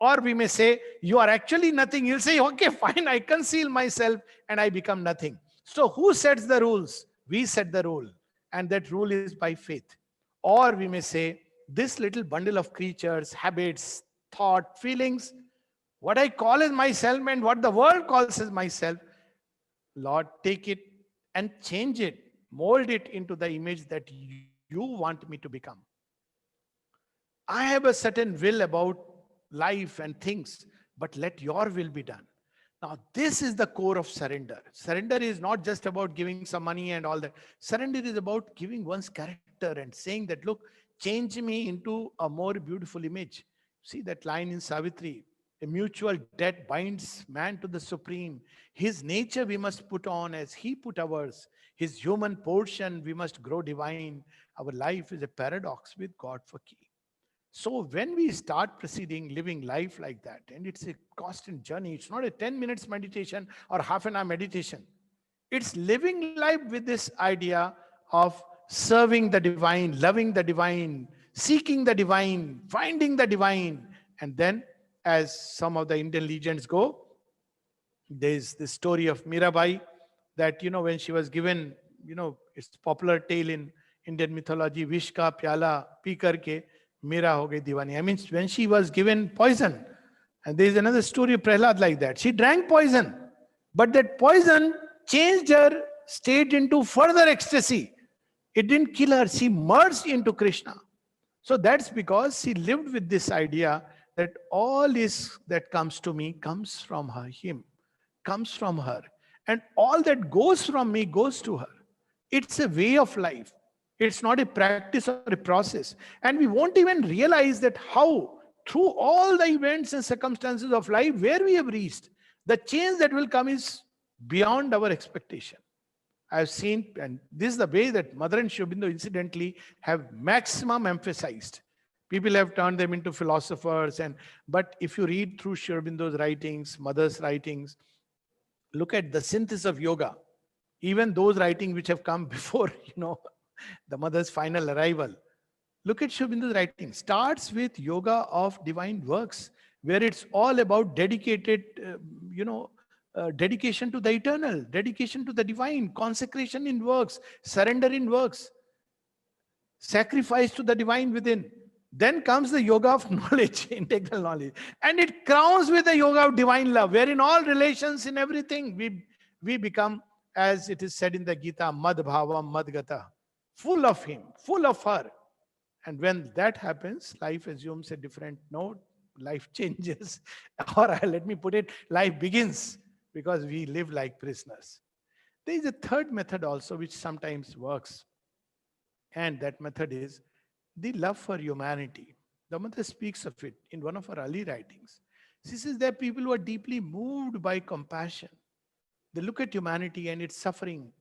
Or we may say, you are actually nothing. He'll say, okay, fine, I conceal myself and I become nothing. So who sets the rules? We set the rule. And that rule is by faith. Or we may say, this little bundle of creatures, habits, thought, feelings, what I call as myself and what the world calls as myself, Lord, take it and change it, mold it into the image that you want me to become. I have a certain will about life and things, but let your will be done. Now, this is the core of surrender. Surrender is not just about giving some money and all that. Surrender is about giving one's character and saying that, look, change me into a more beautiful image. See that line in Savitri. A mutual debt binds man to the supreme. His nature we must put on as he put ours. His human portion we must grow divine. Our life is a paradox with God for key. So when we start proceeding, living life like that, and it's a constant journey, it's not a 10 minutes meditation or half an hour meditation. It's living life with this idea of serving the divine, loving the divine, seeking the divine, finding the divine. And then, as some of the Indian legends go, there's the story of Mirabai that, when she was given, it's popular tale in Indian mythology, Vish ka pyala pee karke Mira ho gayi diwani. I mean, when she was given poison, and there's another story of Prahlad like that. She drank poison, but that poison changed her state into further ecstasy. It didn't kill her. She merged into Krishna. So that's because she lived with this idea that all is that comes to me comes from her, him, comes from her. And all that goes from me goes to her. It's a way of life. It's not a practice or a process. And we won't even realize that how, through all the events and circumstances of life, where we have reached, the change that will come is beyond our expectation. I've seen, and this is the way that Mother and Sri Aurobindo incidentally have maximum emphasized. People have turned them into philosophers, but if you read through Sri Aurobindo's writings, Mother's writings, look at the synthesis of yoga. Even those writings which have come before, the Mother's final arrival. Look at Sri Aurobindo's writing. Starts with yoga of divine works, where it's all about dedicated, dedication to the eternal, dedication to the divine, consecration in works, surrender in works, sacrifice to the divine within. Then comes the yoga of knowledge, integral knowledge. And it crowns with the yoga of divine love, where in all relations, in everything, we become, as it is said in the Gita, Mad Bhavam Madgata, full of him, full of her. And when that happens, life assumes a different note, life changes. Or let me put it, life begins, because we live like prisoners. There is a third method also which sometimes works. And that method is the love for humanity. The Mother speaks of it in one of her early writings. She says there are people who are deeply moved by compassion. They look at humanity and its suffering.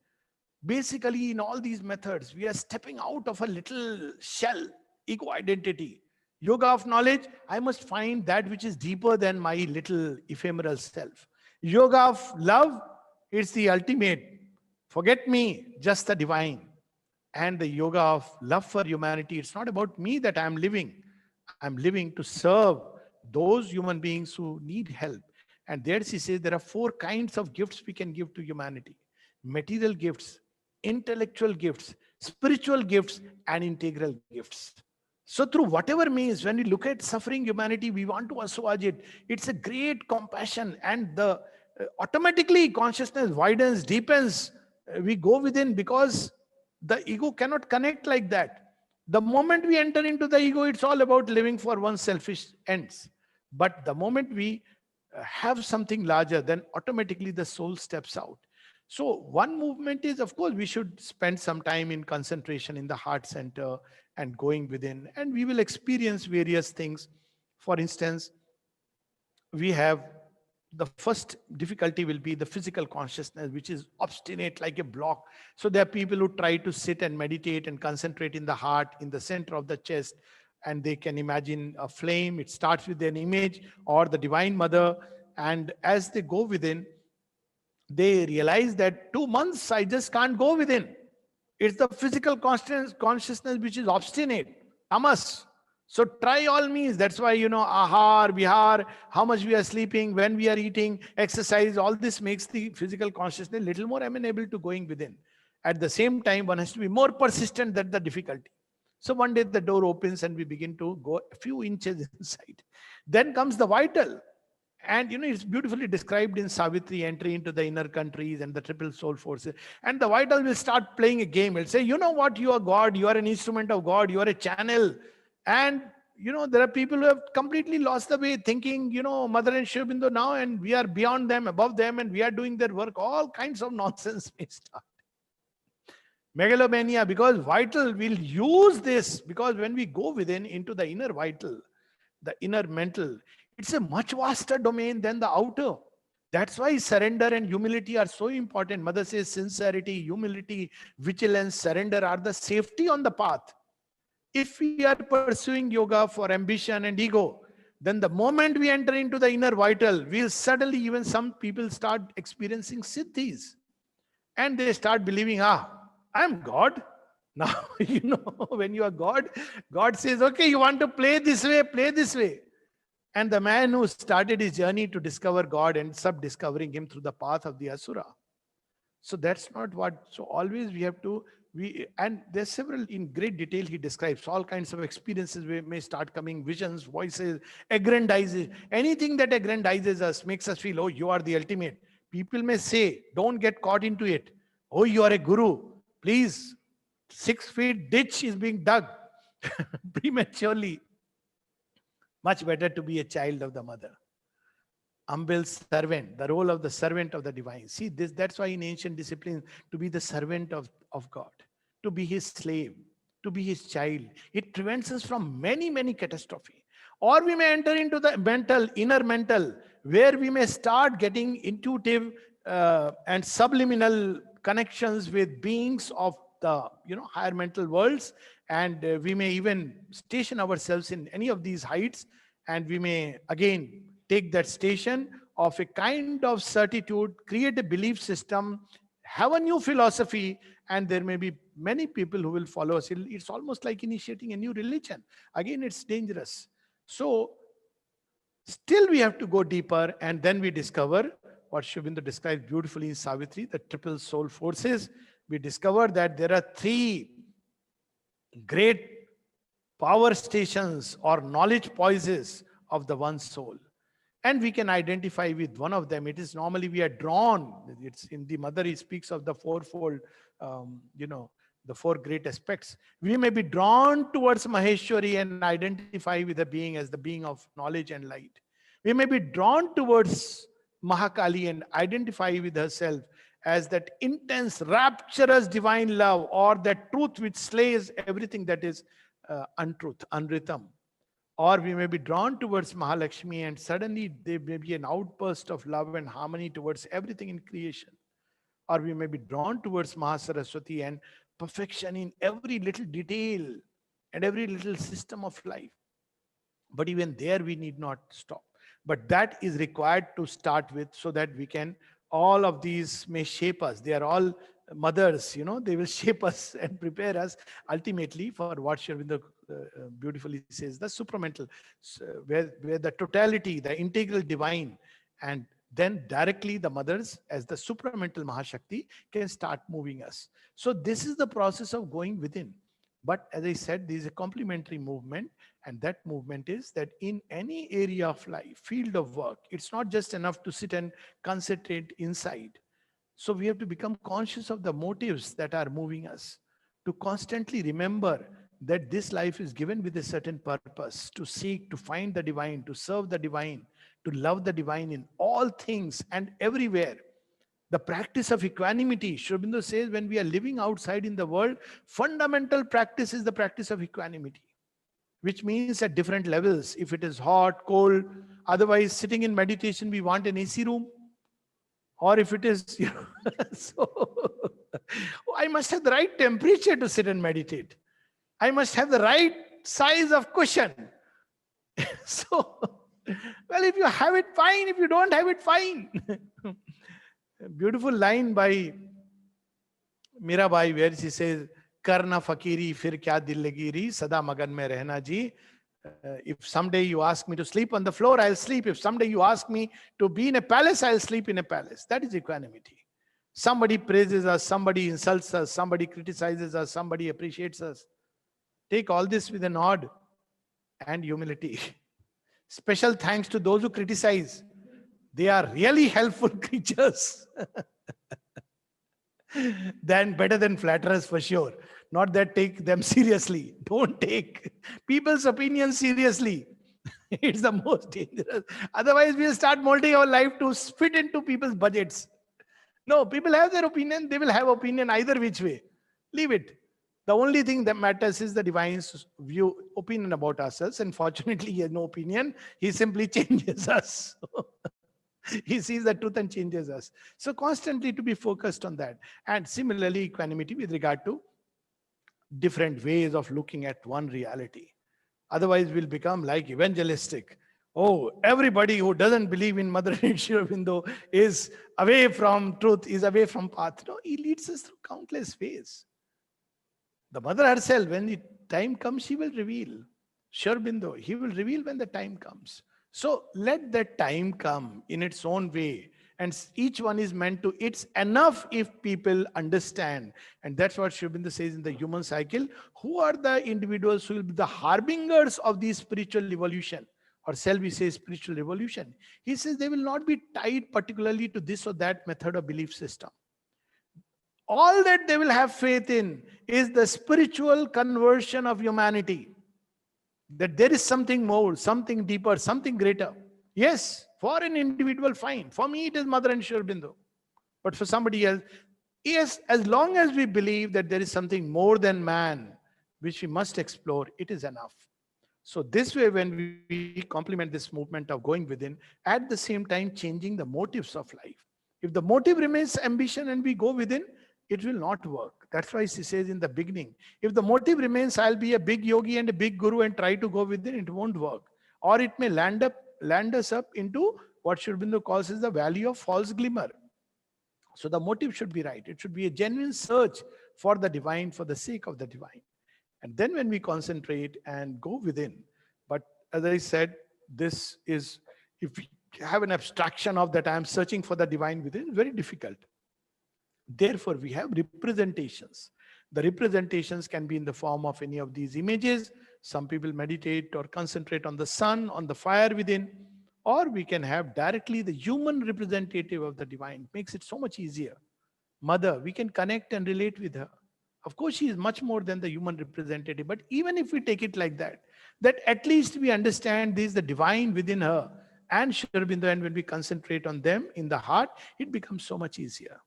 Basically, in all these methods, we are stepping out of a little shell, ego identity. Yoga of knowledge, I must find that which is deeper than my little ephemeral self. Yoga of love, it's the ultimate. Forget me, just the divine. And the yoga of love for humanity, it's not about me that I'm living. I'm living to serve those human beings who need help. And there she says there are 4 kinds of gifts we can give to humanity. Material gifts, intellectual gifts, spiritual gifts, and integral gifts. So through whatever means, when we look at suffering humanity, we want to assuage it. It's a great compassion, and the automatically consciousness widens, deepens. We go within, because the ego cannot connect like that. The moment we enter into the ego, it's all about living for one's selfish ends. But the moment we have something larger, then automatically the soul steps out. So one movement is, of course, we should spend some time in concentration in the heart center and going within, and we will experience various things. For instance, we have the first difficulty will be the physical consciousness, which is obstinate like a block. So there are people who try to sit and meditate and concentrate in the heart, in the center of the chest, and they can imagine a flame. It starts with an image or the Divine Mother, and as they go within, they realize that 2 months I just can't go within. It's the physical consciousness which is obstinate, tamas. So try all means. That's why, ahar, vihar, how much we are sleeping, when we are eating, exercise, all this makes the physical consciousness a little more amenable to going within. At the same time, one has to be more persistent than the difficulty. So one day the door opens and we begin to go a few inches inside. Then comes the vital. And it's beautifully described in Savitri, entry into the inner countries and the triple soul forces. And the vital will start playing a game. It'll say, you know what, you are God, you are an instrument of God, you are a channel. And, there are people who have completely lost the way, thinking, Mother and Sri Aurobindo now, and we are beyond them, above them, and we are doing their work. All kinds of nonsense may start. Megalomania, because vital will use this, because when we go within into the inner vital, the inner mental. It's a much vaster domain than the outer. That's why surrender and humility are so important. Mother says sincerity, humility, vigilance, surrender are the safety on the path. If we are pursuing yoga for ambition and ego, then the moment we enter into the inner vital, we'll suddenly, even some people start experiencing siddhis. And they start believing, I'm God. Now, when you are God, God says, okay, you want to play this way, play this way. And the man who started his journey to discover God ends up discovering him through the path of the Asura. So that's not what, so always we have to, and there's several, in great detail he describes all kinds of experiences may start coming, visions, voices, aggrandizes, anything that aggrandizes us, makes us feel, oh, you are the ultimate. People may say, don't get caught into it. Oh, you are a guru. Please, 6 feet ditch is being dug prematurely. Much better to be a child of the mother. Humble servant, the role of the servant of the divine. See, that's why in ancient disciplines, to be the servant of God, to be his slave, to be his child, it prevents us from many, many catastrophes. Or we may enter into the inner mental, where we may start getting intuitive and subliminal connections with beings of the higher mental worlds, and we may even station ourselves in any of these heights, and we may again take that station of a kind of certitude, create a belief system, have a new philosophy, and there may be many people who will follow us. It's almost like initiating a new religion. Again, it's dangerous. So still we have to go deeper, and then we discover what Sri Aurobindo describes beautifully in Savitri, the triple soul forces. We discover that there are 3 great power stations or knowledge poises of the one soul. And we can identify with one of them. It is normally we are drawn. It's in the mother, he speaks of the fourfold, the 4 great aspects. We may be drawn towards Maheshwari and identify with the being as the being of knowledge and light. We may be drawn towards Mahakali and identify with herself as that intense, rapturous divine love, or that truth which slays everything that is untruth, unritam. Or we may be drawn towards Mahalakshmi, and suddenly there may be an outburst of love and harmony towards everything in creation. Or we may be drawn towards Mahasaraswati and perfection in every little detail and every little system of life. But even there we need not stop. But that is required to start with, so that we can, all of these may shape us. They are all mothers, they will shape us and prepare us ultimately for what Sri Aurobindo beautifully says, the supramental, where the totality, the integral divine, and then directly the mothers as the supramental Mahashakti can start moving us. So this is the process of going within. But as I said, there is a complementary movement, and that movement is that in any area of life, field of work, it's not just enough to sit and concentrate inside. So we have to become conscious of the motives that are moving us, to constantly remember that this life is given with a certain purpose, to seek, to find the divine, to serve the divine, to love the divine in all things and everywhere. The practice of equanimity, Sri Aurobindo says, when we are living outside in the world, fundamental practice is the practice of equanimity, which means at different levels. If it is hot, cold, otherwise sitting in meditation, we want an AC room. Or if it is, so I must have the right temperature to sit and meditate. I must have the right size of cushion. So, well, if you have it, fine. If you don't have it, fine. A beautiful line by Mirabai, where she says, Karna fakiri fir kya dil lagiri, sada magan mein rehna ji. If someday you ask me to sleep on the floor, I'll sleep. If someday you ask me to be in a palace, I'll sleep in a palace. That is equanimity. Somebody praises us, somebody insults us, somebody criticizes us, somebody appreciates us. Take all this with a nod and humility. Special thanks to those who criticize. They are really helpful creatures. Better than flatterers for sure. Not that take them seriously. Don't take people's opinions seriously. It's the most dangerous. Otherwise, we'll start molding our life to fit into people's budgets. No, people have their opinion. They will have opinion either which way. Leave it. The only thing that matters is the divine's opinion about ourselves. And fortunately, he has no opinion. He simply changes us. He sees the truth and changes us. So constantly to be focused on that. And similarly, equanimity with regard to different ways of looking at one reality. Otherwise, we'll become like evangelistic. Oh, everybody who doesn't believe in Mother Sri Aurobindo is away from truth, is away from path. No, he leads us through countless ways. The mother herself, when the time comes, she will reveal. Sri Aurobindo, he will reveal when the time comes. So let that time come in its own way. And each one is meant to, it's enough if people understand. And that's what Sri Aurobindo says in the human cycle. Who are the individuals who will be the harbingers of the spiritual evolution? Or shall we say spiritual revolution? He says they will not be tied particularly to this or that method or belief system. All that they will have faith in is the spiritual conversion of humanity. That there is something more, something deeper, something greater. Yes, for an individual, fine. For me, it is Mother and Sri Aurobindo. But for somebody else, yes, as long as we believe that there is something more than man, which we must explore, it is enough. So this way, when we complement this movement of going within, at the same time changing the motives of life. If the motive remains ambition and we go within, it will not work. That's why she says in the beginning, if the motive remains, I'll be a big yogi and a big guru and try to go within, it won't work. Or it may land us up into what Sri Aurobindo calls as the valley of false glimmer. So the motive should be right. It should be a genuine search for the divine, for the sake of the divine. And then when we concentrate and go within, but as I said, this is, if we have an abstraction of that I am searching for the divine within, it's very difficult. Therefore, we have representations. The representations can be in the form of any of these images. Some people meditate or concentrate on the sun, on the fire within, or we can have directly the human representative of the divine. It makes it so much easier. Mother, we can connect and relate with her. Of course, she is much more than the human representative, but even if we take it like that, that at least we understand this is the divine within her and Sri Aurobindo, and when we concentrate on them in the heart, it becomes so much easier.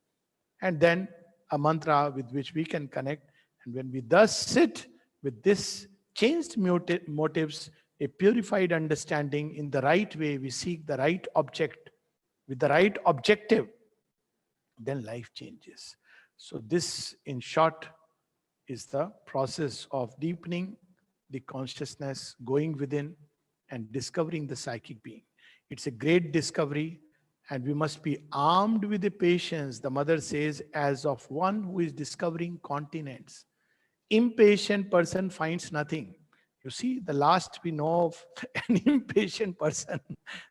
And then a mantra with which we can connect. And when we thus sit with this changed motives, a purified understanding in the right way, we seek the right object with the right objective, then life changes. So this, in short, is the process of deepening the consciousness, going within and discovering the psychic being. It's a great discovery. And we must be armed with the patience, the mother says, as of one who is discovering continents. Impatient person finds nothing. You see, the last we know of an impatient person,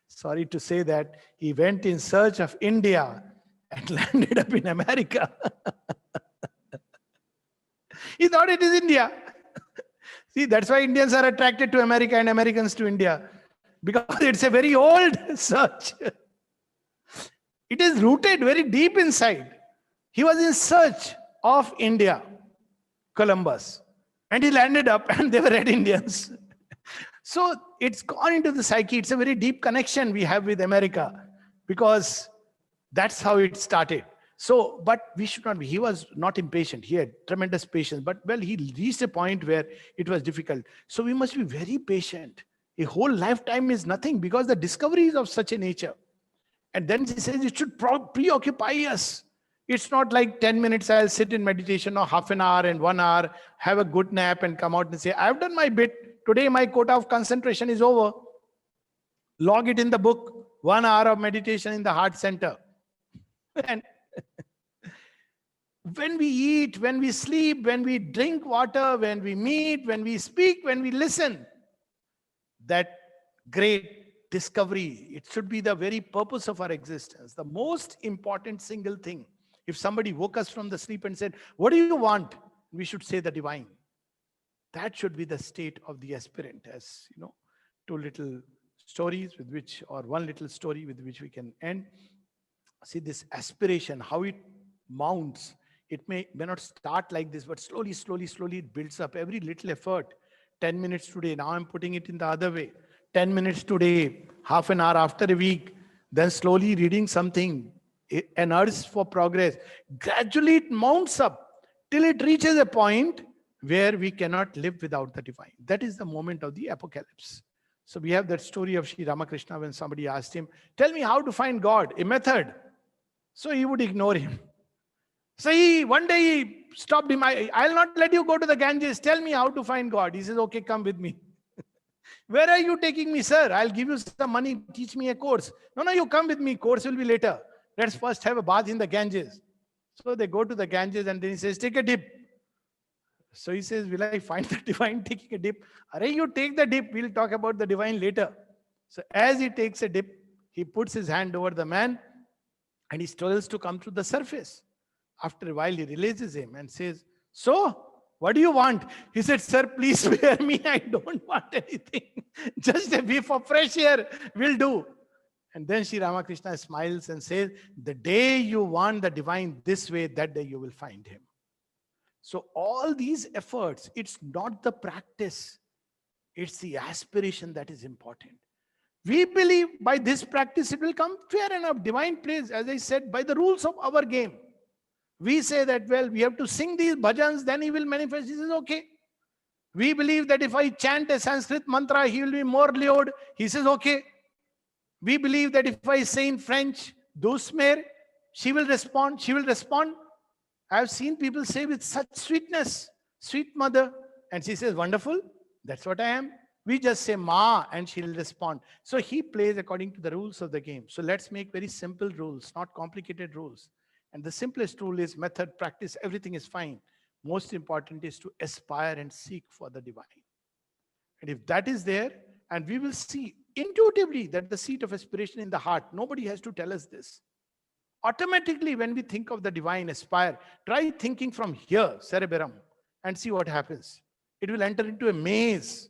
sorry to say that, he went in search of India and landed up in America. He thought it is India. See, that's why Indians are attracted to America and Americans to India, because it's a very old search. It is rooted very deep inside. He was in search of India, Columbus, and he landed up and they were red Indians. So it's gone into the psyche. It's a very deep connection we have with America because that's how it started. So, but we should not be, he was not impatient. He had tremendous patience, but well, he reached a point where it was difficult. So we must be very patient. A whole lifetime is nothing because the discovery is of such a nature. And then she says it should preoccupy us. It's not like 10 minutes I'll sit in meditation or half an hour and 1 hour, have a good nap and come out and say, I've done my bit. Today my quota of concentration is over. Log it in the book. 1 hour of meditation in the heart center. And when we eat, when we sleep, when we drink water, when we meet, when we speak, when we listen, that great discovery, it should be the very purpose of our existence. The most important single thing. If somebody woke us from the sleep and said, what do you want? We should say the divine. That should be the state of the aspirant. As you know, 2 little stories with which, or 1 little story with which we can end. See this aspiration, how it mounts. It may not start like this, but slowly it builds up. Every little effort, 10 minutes today, now I'm putting it in the other way. 10 minutes today, half an hour after a week, then slowly reading something, an urge for progress. Gradually it mounts up till it reaches a point where we cannot live without the divine. That is the moment of the apocalypse. So we have that story of Sri Ramakrishna when somebody asked him, tell me how to find God, a method. So he would ignore him. So one day he stopped him. I'll not let you go to the Ganges. Tell me how to find God. He says, okay, come with me. Where are you taking me, sir? I'll give you some money. Teach me a course. No, you come with me. Course will be later. Let's first have a bath in the Ganges. So they go to the Ganges and then he says, take a dip. So he says, will I find the divine taking a dip? Array, you take the dip. We'll talk about the divine later. So as he takes a dip, he puts his hand over the man and he struggles to come to the surface. After a while, he releases him and says, so, what do you want? He said, sir, please spare me. I don't want anything. Just a whiff of fresh air will do. And then Sri Ramakrishna smiles and says, the day you want the divine this way, that day you will find him. So all these efforts, it's not the practice, it's the aspiration that is important. We believe by this practice it will come. Fair enough, divine plays, as I said, by the rules of our game. We say that, well, we have to sing these bhajans, then he will manifest. He says, okay. We believe that if I chant a Sanskrit mantra, he will be more lured. He says, okay. We believe that if I say in French, douce mère, she will respond. She will respond. I have seen people say with such sweetness, sweet mother. And she says, wonderful. That's what I am. We just say ma and she'll respond. So he plays according to the rules of the game. So let's make very simple rules, not complicated rules. And the simplest rule is method, practice, everything is fine. Most important is to aspire and seek for the divine. And if that is there, and we will see intuitively that the seat of aspiration in the heart, nobody has to tell us this. Automatically, when we think of the divine, aspire, try thinking from here, cerebellum, and see what happens. It will enter into a maze.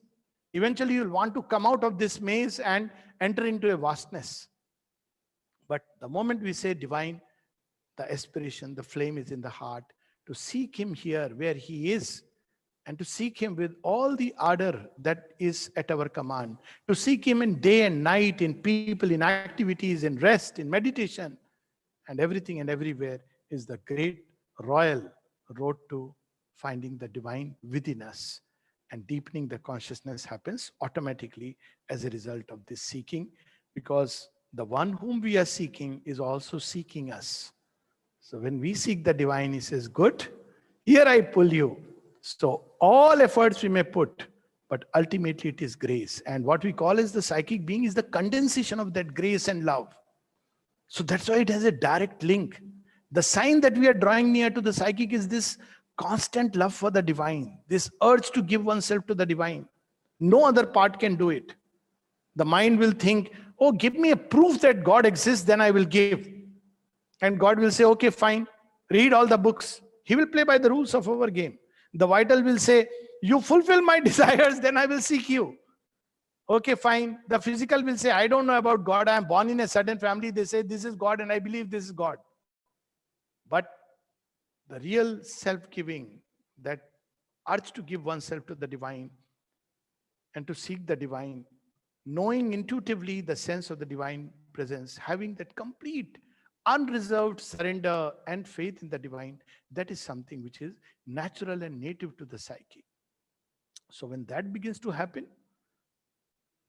Eventually, you'll want to come out of this maze and enter into a vastness. But the moment we say divine, the aspiration, the flame is in the heart, to seek him here where he is, and to seek him with all the ardor that is at our command, to seek him in day and night, in people, in activities, in rest, in meditation, and everything and everywhere is the great royal road to finding the divine within us. And deepening the consciousness happens automatically as a result of this seeking, because the one whom we are seeking is also seeking us. So when we seek the divine, he says, good, here I pull you. So all efforts we may put, but ultimately it is grace. And what we call as the psychic being is the condensation of that grace and love. So that's why it has a direct link. The sign that we are drawing near to the psychic is this constant love for the divine, this urge to give oneself to the divine. No other part can do it. The mind will think, oh, give me a proof that God exists, then I will give. And God will say, okay, fine, read all the books. He will play by the rules of our game. The vital will say, you fulfill my desires, then I will seek you. Okay, fine. The physical will say, I don't know about God. I am born in a certain family. They say this is God and I believe this is God. But the real self-giving, that urge to give oneself to the divine and to seek the divine, knowing intuitively the sense of the divine presence, having that complete unreserved surrender and faith in the divine, that is something which is natural and native to the psyche. So when that begins to happen,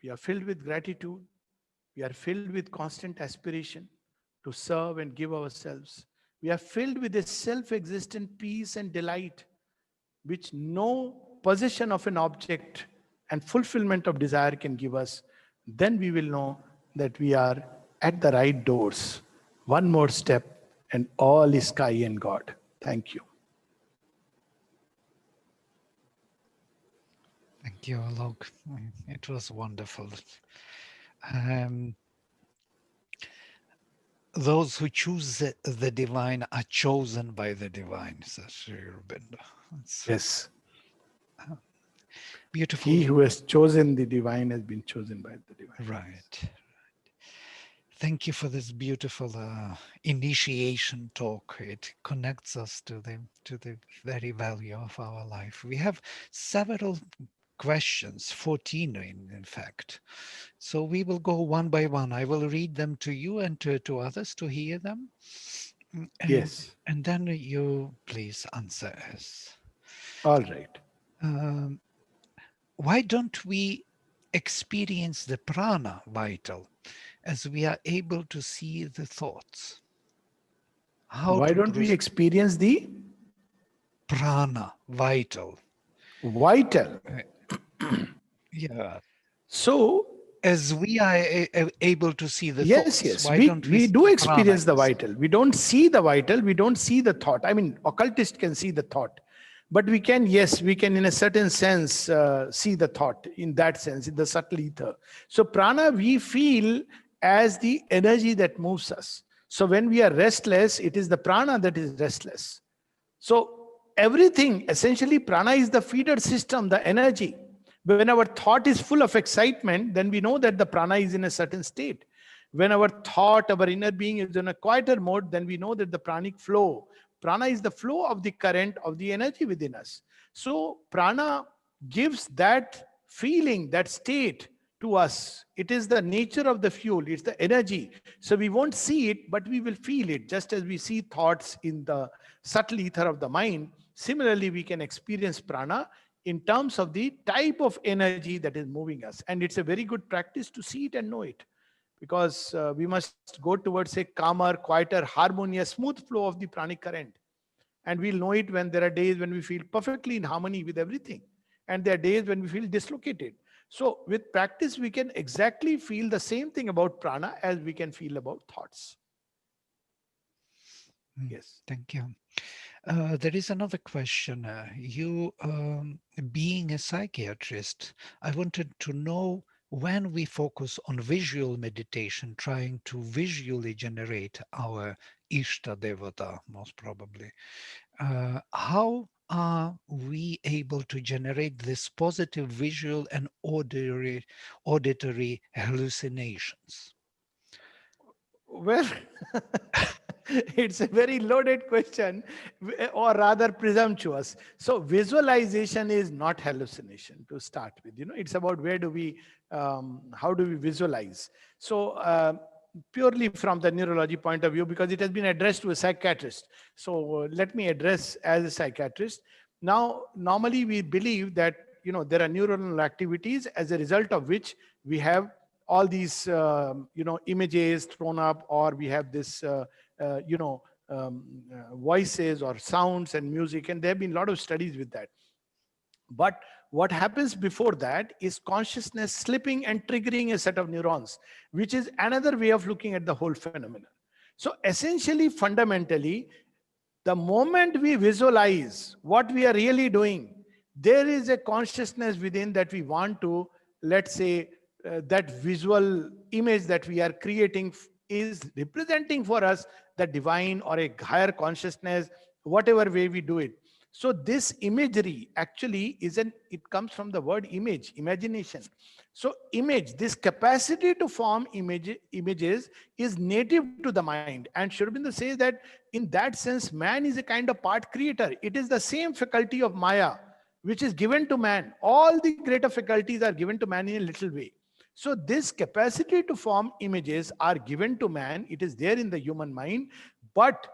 we are filled with gratitude, we are filled with constant aspiration to serve and give ourselves. We are filled with a self-existent peace and delight, which no possession of an object and fulfillment of desire can give us. Then we will know that we are at the right doors. One more step and all is sky and God. Thank you. Thank you, Alok. It was wonderful. Those who choose the divine are chosen by the divine, says Sri Aurobindo. Yes. Beautiful. He who has chosen the divine has been chosen by the divine. Right. Thank you for this beautiful initiation talk. It connects us to the very value of our life. We have several questions, 14 in fact. So we will go one by one. I will read them to you and to others to hear them. Yes. And then you please answer us. All right. why don't we experience the prana vital as we are able to see the thoughts? How Why to don't we experience the prana vital? vital? Yeah. So As we are able to see the yes, thoughts, yes, why don't we we see do the prana experience the instead? vital. We don't see the vital. We don't see the thought. I mean, occultist can see the thought, but we can, yes, we can in a certain sense see the thought in that sense, in the subtle ether. So prana we feel as the energy that moves us. So when we are restless, it is the prana that is restless. So everything, essentially, prana is the feeder system, the energy. When our thought is full of excitement, then we know that the prana is in a certain state. When our thought, our inner being is in a quieter mode, then we know that the pranic flow. Prana is the flow of the current of the energy within us. So prana gives that feeling, that state to us. It is the nature of the fuel, it's the energy. So we won't see it, but we will feel it, just as we see thoughts in the subtle ether of the mind. Similarly, we can experience prana in terms of the type of energy that is moving us. And it's a very good practice to see it and know it, because we must go towards a calmer, quieter, harmonious, smooth flow of the pranic current. And we'll know it when there are days when we feel perfectly in harmony with everything. And there are days when we feel dislocated. So with practice, we can exactly feel the same thing about prana as we can feel about thoughts. Yes. Thank you. There is another question. You, being a psychiatrist, I wanted to know, when we focus on visual meditation, trying to visually generate our Ishta Devata, most probably, how are we able to generate this positive visual and auditory hallucinations? Well, it's a very loaded question, or rather presumptuous. So visualization is not hallucination to start with. It's about where do we, how do we visualize? So purely from the neurology point of view, because it has been addressed to a psychiatrist. So let me address as a psychiatrist. Now, normally we believe that there are neuronal activities as a result of which we have all these images thrown up, or we have this voices or sounds and music, and there have been a lot of studies with that. But what happens before that is consciousness slipping and triggering a set of neurons, which is another way of looking at the whole phenomenon. So essentially, fundamentally, the moment we visualize what we are really doing, there is a consciousness within that we want to, let's say, that visual image that we are creating is representing for us the divine or a higher consciousness, whatever way we do it. So this imagery actually it comes from the word image, imagination. So image, this capacity to form images is native to the mind. And Sri Aurobindo says that in that sense, man is a kind of part creator. It is the same faculty of Maya, which is given to man. All the greater faculties are given to man in a little way. So this capacity to form images are given to man. It is there in the human mind. But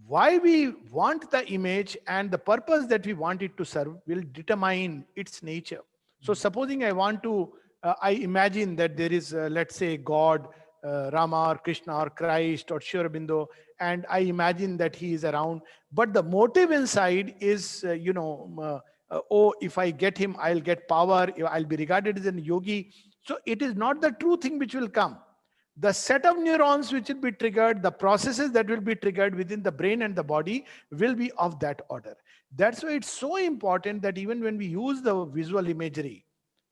why we want the image and the purpose that we want it to serve will determine its nature. So supposing I want to, I imagine that there is, let's say, God, Rama or Krishna or Christ or Sri Aurobindo, and I imagine that he is around. But the motive inside is, oh, if I get him, I'll get power, I'll be regarded as a yogi. So it is not the true thing which will come. The set of neurons which will be triggered, the processes that will be triggered within the brain and the body will be of that order. That's why it's so important that even when we use the visual imagery,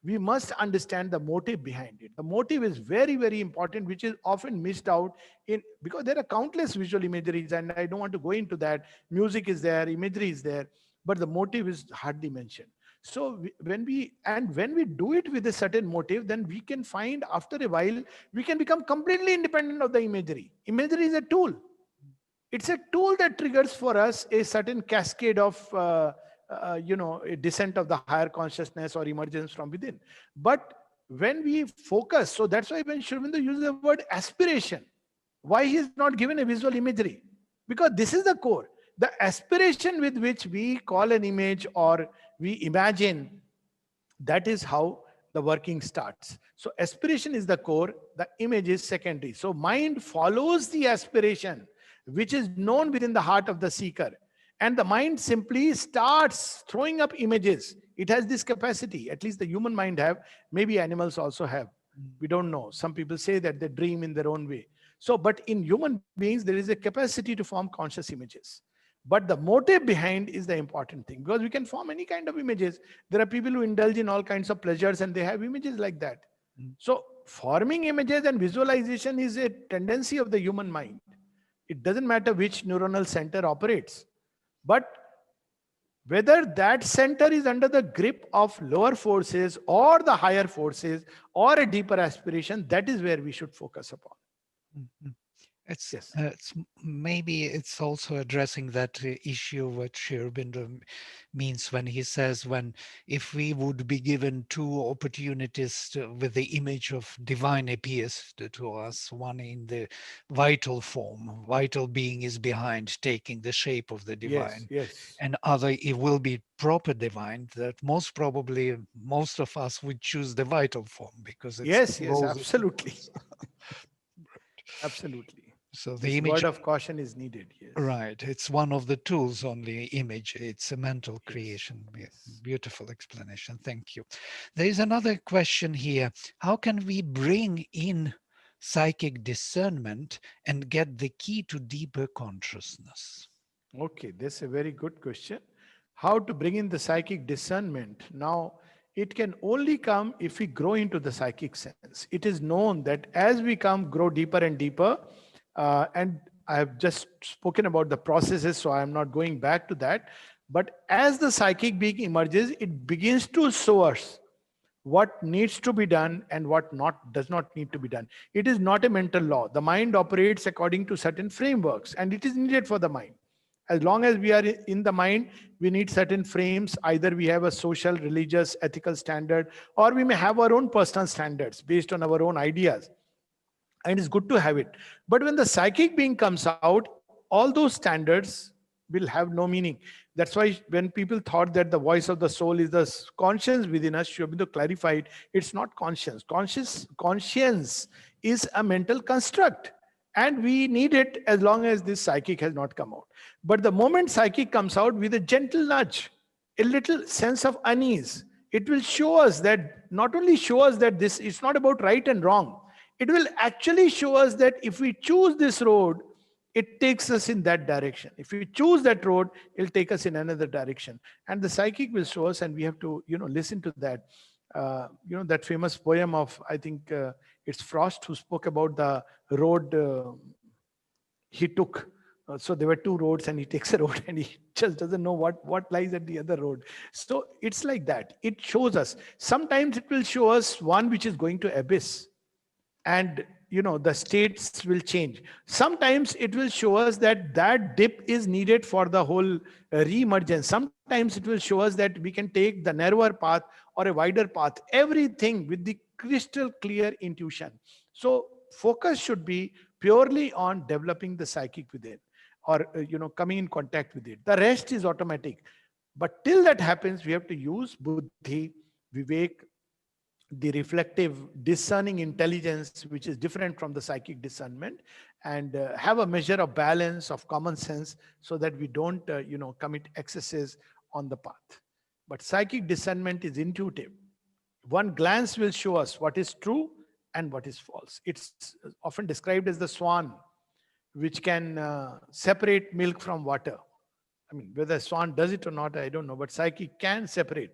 we must understand the motive behind it. The motive is very, very important, which is often missed out in, because there are countless visual imageries, and I don't want to go into that. Music is there, imagery is there, but the motive is hardly mentioned. So when we do it with a certain motive, then we can find after a while, we can become completely independent of the imagery. Imagery is a tool. It's a tool that triggers for us a certain cascade of, a descent of the higher consciousness or emergence from within. But when we focus, so that's why when Sri Aurobindo uses the word aspiration, why he is not given a visual imagery? Because this is the core. The aspiration with which we call an image or we imagine, that is how the working starts. So aspiration is the core, the image is secondary. So mind follows the aspiration, which is known within the heart of the seeker. And the mind simply starts throwing up images. It has this capacity, at least the human mind have, maybe animals also have. We don't know. Some people say that they dream in their own way. So, but in human beings, there is a capacity to form conscious images. But the motive behind is the important thing, because we can form any kind of images. There are people who indulge in all kinds of pleasures and they have images like that. So forming images and visualization is a tendency of the human mind. It doesn't matter which neuronal center operates, but whether that center is under the grip of lower forces or the higher forces or a deeper aspiration, that is where we should focus upon. Mhm. It's, Yes. maybe it's also addressing that issue what Sri Aurobindo means when he says, when if we would be given two opportunities with the image of divine appears to us, one in the vital form, vital being is behind, taking the shape of the divine, Yes. and other it will be proper divine, that most probably most of us would choose the vital form because it's Yes, absolutely. Absolutely. so the This image. word of caution is needed. Yes. Right. It's one of the tools on the image. It's a mental Yes. creation. Yes. Beautiful explanation. Thank you. There is another question here. How can we bring in psychic discernment and get the key to deeper consciousness? Okay, that's a very good question. How to bring in the psychic discernment? Now, it can only come if we grow into the psychic sense. It is known that as we grow deeper and deeper, and I have just spoken about the processes, so I am not going back to that. But as the psychic being emerges, it begins to show us what needs to be done and what not does not need to be done. It is not a mental law. The mind operates according to certain frameworks, and it is needed for the mind. As long as we are in the mind, we need certain frames. Either we have a social, religious, ethical standard, or we may have our own personal standards based on our own ideas, and it's good to have it. But when the psychic being comes out, all those standards will have no meaning. That's why when people thought that the voice of the soul is the conscience within us, should be clarified. It's not conscience. Conscience is a mental construct, and we need it as long as this psychic has not come out. But the moment psychic comes out with a gentle nudge, a little sense of unease, it will show us that, not only show us that this is not about right and wrong, it will actually show us that if we choose this road, it takes us in that direction. If we choose that road, it'll take us in another direction. And the psychic will show us, and we have to, listen to that. That famous poem of, I think it's Frost, who spoke about the road he took. So there were two roads, and he takes a road and he just doesn't know what lies at the other road. So it's like that. It shows us. Sometimes it will show us one which is going to abyss, and the states will change. Sometimes it will show us that that dip is needed for the whole re-emergence. Sometimes it will show us that we can take the narrower path or a wider path, everything with the crystal clear intuition. So focus should be purely on developing the psychic within, or coming in contact with it. The rest is automatic. But till that happens, we have to use buddhi, vivek, the reflective discerning intelligence, which is different from the psychic discernment, and have a measure of balance, of common sense, so that we don't commit excesses on the path. But psychic discernment is intuitive. One glance will show us what is true and what is false. It's often described as the swan, which can separate milk from water. I mean, whether swan does it or not, I don't know, but psychic can separate.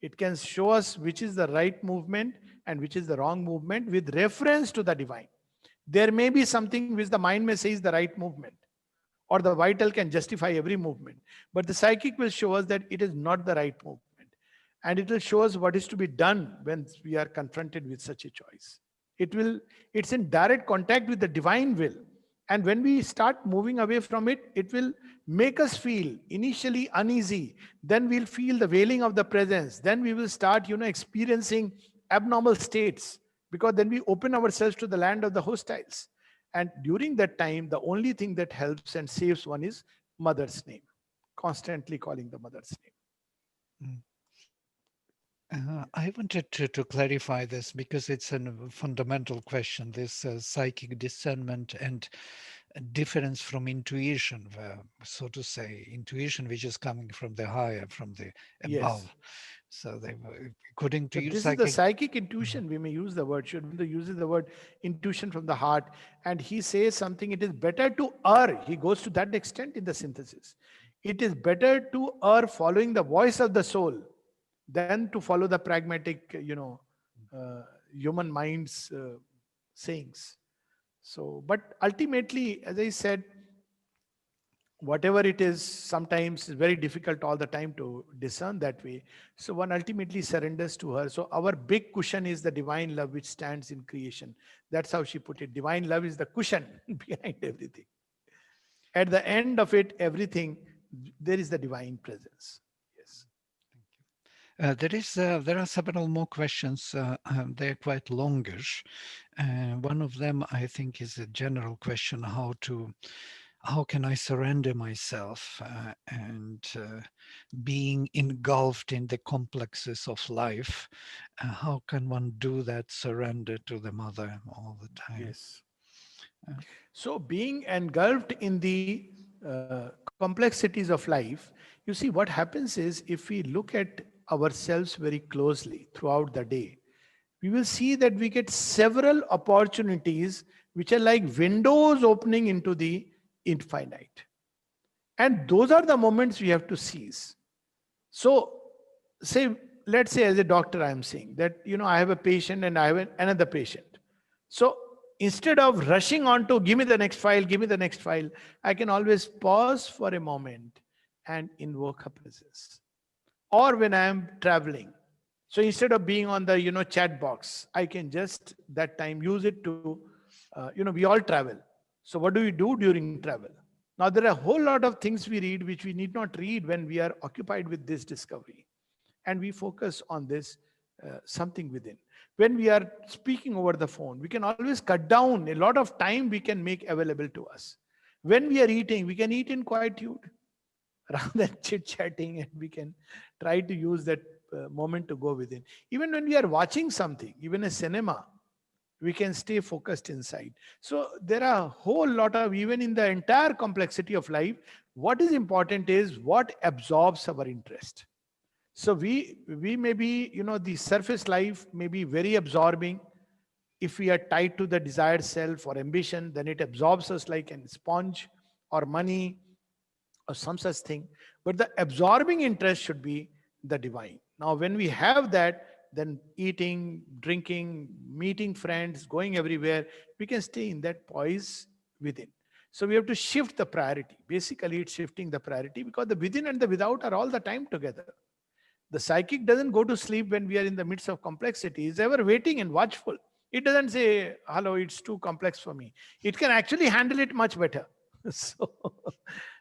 It can show us which is the right movement and which is the wrong movement with reference to the divine. There may be something which the mind may say is the right movement, or the vital can justify every movement. But the psychic will show us that it is not the right movement. And it will show us what is to be done when we are confronted with such a choice. It's in direct contact with the divine will. And when we start moving away from it, it will make us feel initially uneasy. Then we'll feel the wailing of the presence. Then we will start, experiencing abnormal states, because then we open ourselves to the land of the hostiles. And during that time, the only thing that helps and saves one is mother's name. Constantly calling the mother's name. I wanted to clarify this because it's a fundamental question, this psychic discernment and a difference from intuition, so to say, intuition which is coming from the higher, from the Yes. above. So they were, according to But you, this is the psychic. psychic intuition. We may use the word. Sri Aurobindo uses the word intuition from the heart, and he says something. It is better to err. He goes to that extent in the synthesis. It is better to err following the voice of the soul than to follow the pragmatic, uh, human mind's sayings. So, but ultimately, as I said, whatever it is, sometimes it's very difficult all the time to discern that way. So one ultimately surrenders to her. So our big cushion is the divine love which stands in creation. That's how she put it. Divine love is the cushion behind everything. At the end of it, everything, there is the divine presence. Yes. There are several more questions. They're quite longish. One of them, I think, is a general question: how can I surrender myself and being engulfed in the complexes of life? How can one do that surrender to the mother all the time? Yes. So, being engulfed in the complexities of life, you see, what happens is if we look at ourselves very closely throughout the day, we will see that we get several opportunities which are like windows opening into the infinite. And those are the moments we have to seize. So, say, let's say as a doctor, I am saying that, I have a patient and I have another patient. So instead of rushing on to give me the next file, give me the next file, I can always pause for a moment and invoke her presence. Or when I am traveling. So instead of being on the, chat box, I can just that time use it to, we all travel. So what do we do during travel? Now, there are a whole lot of things we read which we need not read when we are occupied with this discovery. And we focus on this something within. When we are speaking over the phone, we can always cut down a lot of time we can make available to us. When we are eating, we can eat in quietude rather than chit chatting, and we can try to use that moment to go within. Even when we are watching something, even a cinema, we can stay focused inside. So there are a whole lot of, even in the entire complexity of life, what is important is what absorbs our interest. So we may be, the surface life may be very absorbing. If we are tied to the desired self or ambition, then it absorbs us like a sponge, or money, or some such thing. But the absorbing interest should be the divine. Now, when we have that, then eating, drinking, meeting friends, going everywhere, we can stay in that poise within. So we have to shift the priority. Basically, it's shifting the priority because the within and the without are all the time together. The psychic doesn't go to sleep when we are in the midst of complexity. It's ever waiting and watchful. It doesn't say, hello, it's too complex for me. It can actually handle it much better. So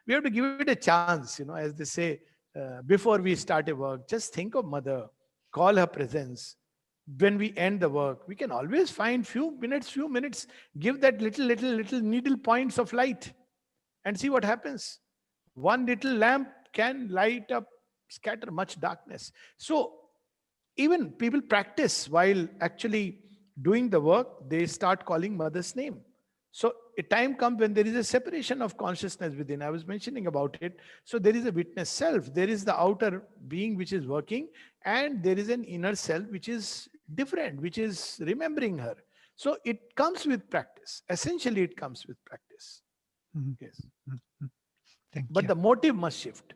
we have to give it a chance, as they say, before we start a work, just think of mother, call her presence. When we end the work, we can always find few minutes, give that little needle points of light and see what happens. One little lamp can light up, scatter much darkness. So even people practice while actually doing the work, they start calling mother's name. So a time comes when there is a separation of consciousness within. I was mentioning about it. So there is a witness self, there is the outer being which is working, and there is an inner self which is different, which is remembering her. So it comes with practice. Essentially, it comes with practice. Mhm. Yes. Mhm. Thank But you. the motive must shift.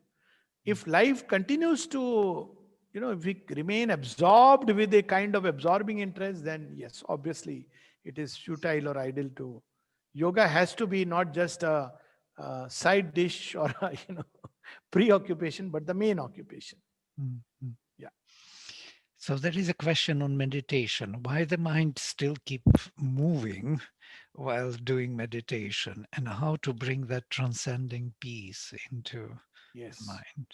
If life continues to, if we remain absorbed with a kind of absorbing interest, then yes, obviously it is futile or idle to. Yoga has to be not just a side dish or a, preoccupation, but the main occupation. Mhm. Yeah. So there is a question on meditation. Why the mind still keep moving while doing meditation, and how to bring that transcending peace into the Yes. mind?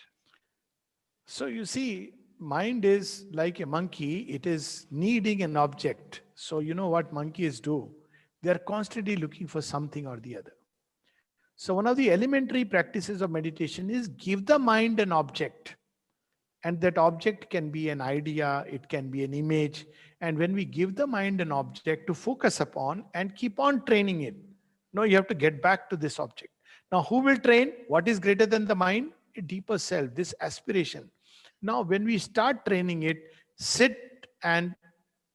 So you see, mind is like a monkey. It is needing an object. So you know what monkeys do? They are constantly looking for something or the other. So one of the elementary practices of meditation is give the mind an object. And that object can be an idea, it can be an image. And when we give the mind an object to focus upon and keep on training it, no, you have to get back to this object. Now, who will train? What is greater than the mind? A deeper self, this aspiration. Now, when we start training it, sit and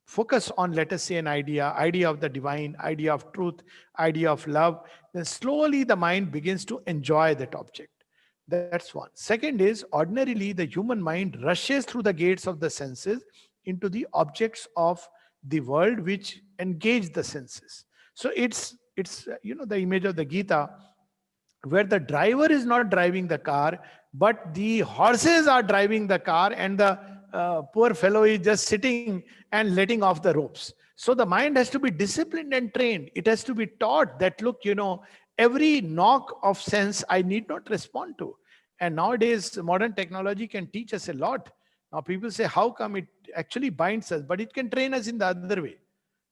focus on, let us say, an idea of the divine, idea of truth, idea of love, then slowly the mind begins to enjoy that object. That's one. Second is, ordinarily the human mind rushes through the gates of the senses into the objects of the world which engage the senses. So it's the image of the Gita, where the driver is not driving the car, but the horses are driving the car, and the poor fellow is just sitting and letting off the ropes. So the mind has to be disciplined and trained. It has to be taught that, look, every knock of sense I need not respond to. And nowadays, modern technology can teach us a lot. Now people say, how come it actually binds us? But it can train us in the other way.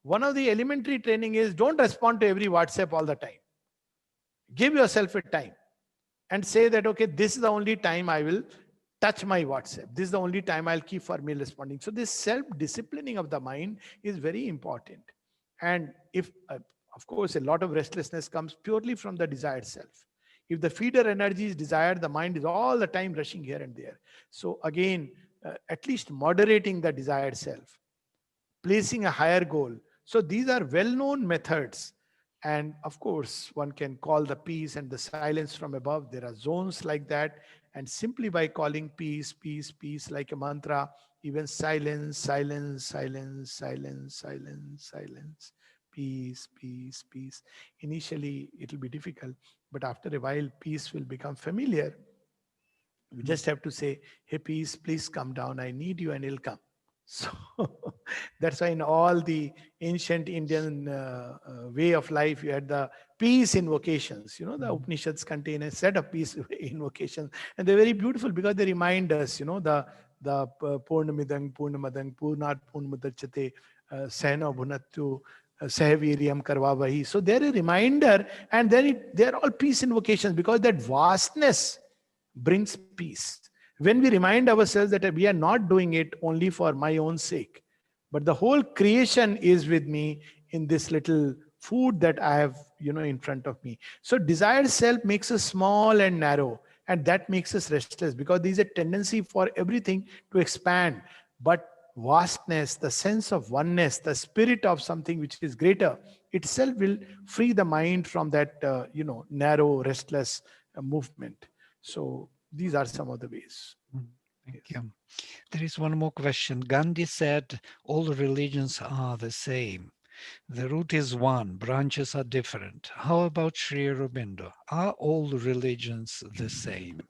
One of the elementary training is, don't respond to every WhatsApp all the time. Give yourself a time and say that, okay, this is the only time I will touch my WhatsApp. This is the only time I'll keep formally responding. So this self-disciplining of the mind is very important. And if, of course, a lot of restlessness comes purely from the desired self. If the feeder energy is desired, the mind is all the time rushing here and there. So again, at least moderating the desired self, placing a higher goal. So these are well-known methods. And of course, one can call the peace and the silence from above. There are zones like that. And simply by calling peace, peace, peace, like a mantra, even silence, silence, silence, silence, silence, silence, peace, peace, peace. Initially, it will be difficult, but after a while, peace will become familiar. We just have to say, hey, peace, please come down. I need you, and it'll come. So that's why in all the ancient Indian way of life, you had the peace invocations. The Upanishads contain a set of peace invocations, and they're very beautiful because they remind us, the Purnamidang, Purnamadang, Purnat Purnamudachyate, Sahana Bhunattu, Sahaviryam Karvavahi. So they're a reminder, and then they're all peace invocations because that vastness brings peace. When we remind ourselves that we are not doing it only for my own sake, but the whole creation is with me in this little food that I have, in front of me. So desired self makes us small and narrow, and that makes us restless because there is a tendency for everything to expand. But vastness, the sense of oneness, the spirit of something which is greater itself will free the mind from that, narrow, restless movement. So these are some of the ways. Thank you. There is one more question. Gandhi said, all religions are the same. The root is one, branches are different. How about Sri Aurobindo? Are all religions the same?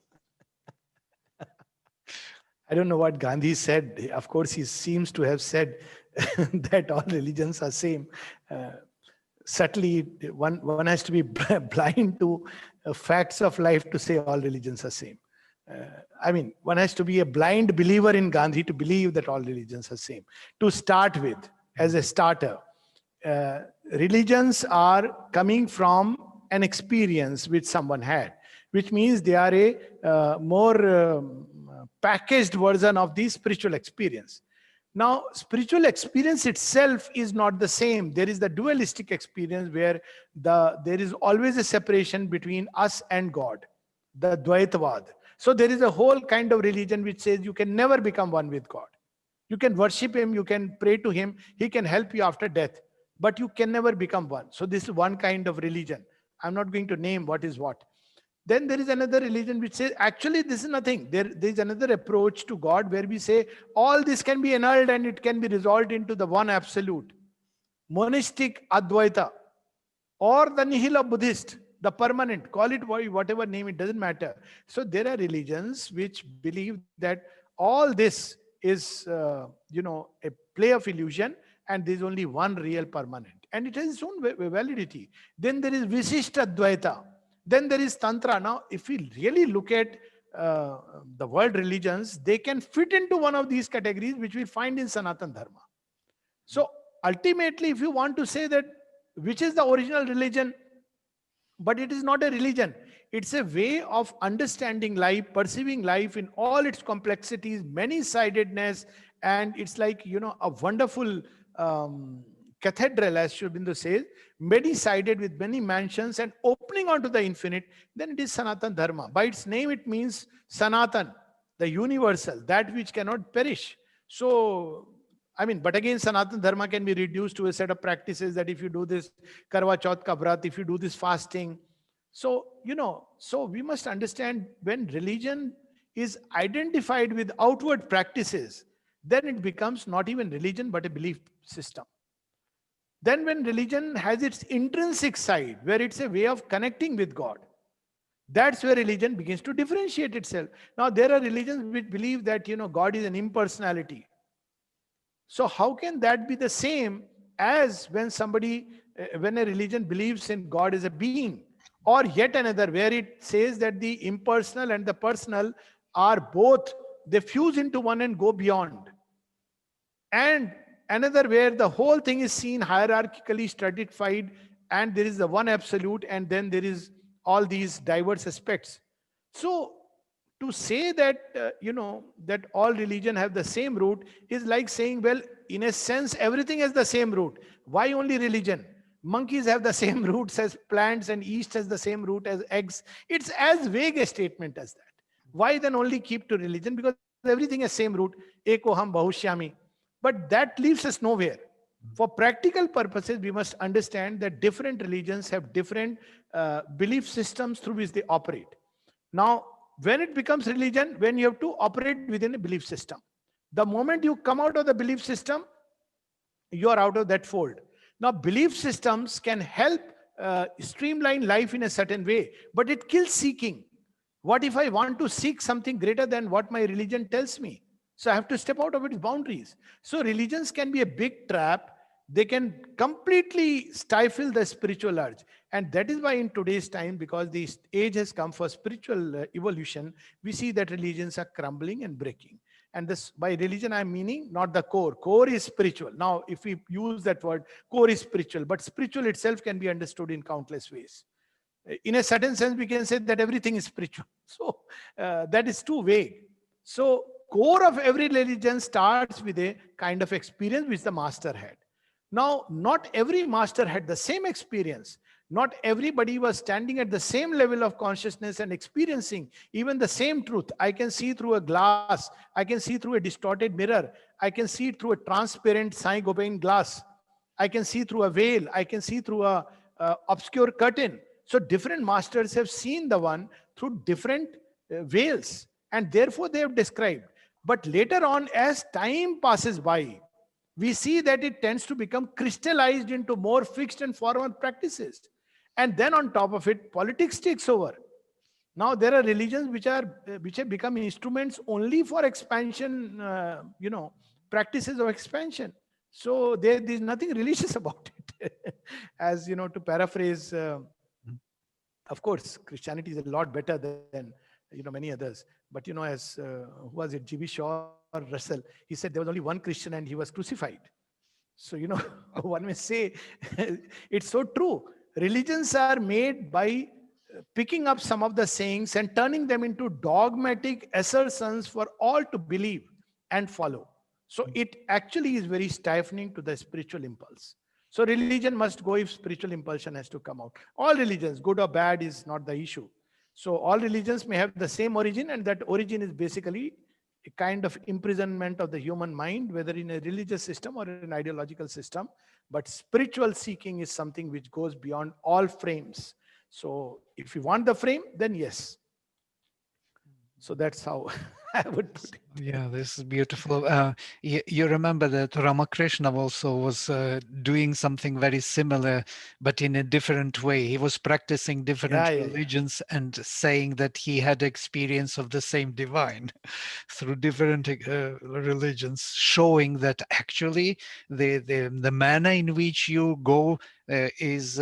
I don't know what Gandhi said. Of course, he seems to have said that all religions are same. Certainly, one has to be blind to facts of life to say all religions are same. One has to be a blind believer in Gandhi to believe that all religions are same. To start with, as a starter, religions are coming from an experience which someone had, which means they are a more packaged version of the spiritual experience. Now, spiritual experience itself is not the same. There is the dualistic experience where there is always a separation between us and God, the Dvaitavad. So there is a whole kind of religion which says you can never become one with God. You can worship him, you can pray to him, he can help you after death, but you can never become one. So this is one kind of religion. I'm not going to name what is what. Then there is another religion which says, actually, this is nothing. There is another approach to God where we say, all this can be annulled and it can be resolved into the one absolute. Monistic Advaita, or the Nihila Buddhist, the permanent, call it whatever name, it doesn't matter. So there are religions which believe that all this is, a play of illusion, and there is only one real permanent. And it has its own validity. Then there is Visishta Advaita. Then there is Tantra. Now, if we really look at the world religions, they can fit into one of these categories, which we find in Sanatana Dharma. So ultimately, if you want to say that which is the original religion, but it is not a religion, It's a way of understanding life, perceiving life in all its complexities, many-sidedness, and it's like, a wonderful cathedral, as Sri Aurobindo says, many-sided with many mansions and opening onto the infinite. Then it is Sanatan Dharma. By its name, it means Sanatan, the universal, that which cannot perish. So, but again, Sanatan Dharma can be reduced to a set of practices that if you do this Karwa Chauth ka Vrat, if you do this fasting. So, so we must understand, when religion is identified with outward practices, then it becomes not even religion, but a belief system. Then when religion has its intrinsic side, where it's a way of connecting with God, that's where religion begins to differentiate itself. Now, there are religions which believe that, God is an impersonality. So how can that be the same as when when a religion believes in God as a being? Or yet another where it says that the impersonal and the personal are both, they fuse into one and go beyond. And another where the whole thing is seen hierarchically stratified, and there is the one absolute, and then there is all these diverse aspects. So to say that, that all religion have the same root is like saying, well, in a sense, everything has the same root. Why only religion? Monkeys have the same roots as plants, and yeast has the same root as eggs. It's as vague a statement as that. Why then only keep to religion? Because everything has same root. Eko ham bahushyami. But that leaves us nowhere. For practical purposes, we must understand that different religions have different belief systems through which they operate. Now, when it becomes religion, when you have to operate within a belief system. The moment you come out of the belief system, you are out of that fold. Now, belief systems can help streamline life in a certain way, but it kills seeking. What if I want to seek something greater than what my religion tells me? So I have to step out of its boundaries. So religions can be a big trap. They can completely stifle the spiritual urge. And that is why in today's time, because the age has come for spiritual evolution, we see that religions are crumbling and breaking. And this, by religion, I'm meaning not the core. Core is spiritual. Now, if we use that word, core is spiritual, but spiritual itself can be understood in countless ways. In a certain sense, we can say that everything is spiritual. So that is too vague. So core of every religion starts with a kind of experience which the master had. Now, not every master had the same experience. Not everybody was standing at the same level of consciousness and experiencing even the same truth. I can see through a glass. I can see through a distorted mirror. I can see through a transparent Saint-Gobain glass. I can see through a veil. I can see through a obscure curtain. So different masters have seen the one through different veils, and therefore they have described. But later on, as time passes by, we see that it tends to become crystallized into more fixed and formal practices. And then on top of it, politics takes over. Now there are religions which have become instruments only for expansion, practices of expansion. So there's nothing religious about it. As to paraphrase, of course, Christianity is a lot better than many others. But as who was it, G.B. Shaw or Russell? He said there was only one Christian and he was crucified. So one may say it's so true. Religions are made by picking up some of the sayings and turning them into dogmatic assertions for all to believe and follow. So it actually is very stifling to the spiritual impulse. So religion must go if spiritual impulsion has to come out. All religions, good or bad, is not the issue. So all religions may have the same origin, and that origin is basically a kind of imprisonment of the human mind, whether in a religious system or an ideological system. But spiritual seeking is something which goes beyond all frames. So if you want the frame, then yes. So that's how I would put it. Yeah, this is beautiful. You remember that Ramakrishna also was doing something very similar, but in a different way. He was practicing different religions and saying that he had experience of the same divine through different religions, showing that actually the manner in which you go is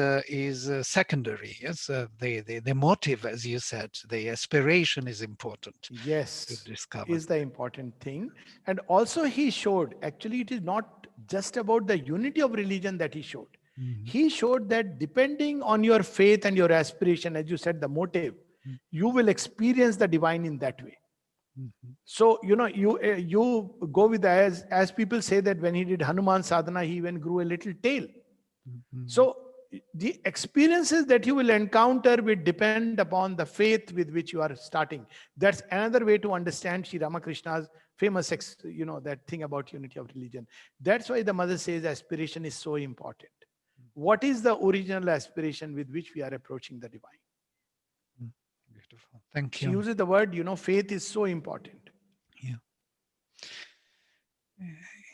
secondary. Yes, the motive, as you said, the aspiration is important. Yes, to discover. Is the important thing. And also he showed, actually it is not just about the unity of religion that he showed. Mm-hmm. He showed that depending on your faith and your aspiration, as you said, the motive, you will experience the divine in that way. Mhm. So, you go with as people say that when he did Hanuman sadhana, he even grew a little tail. Mhm. So the experiences that you will encounter will depend upon the faith with which you are starting. That's another way to understand Sri Ramakrishna's famous, that thing about unity of religion. That's why the mother says aspiration is so important. What is the original aspiration with which we are approaching the divine? Beautiful. Thank She you. uses the word, faith is so important. Yeah.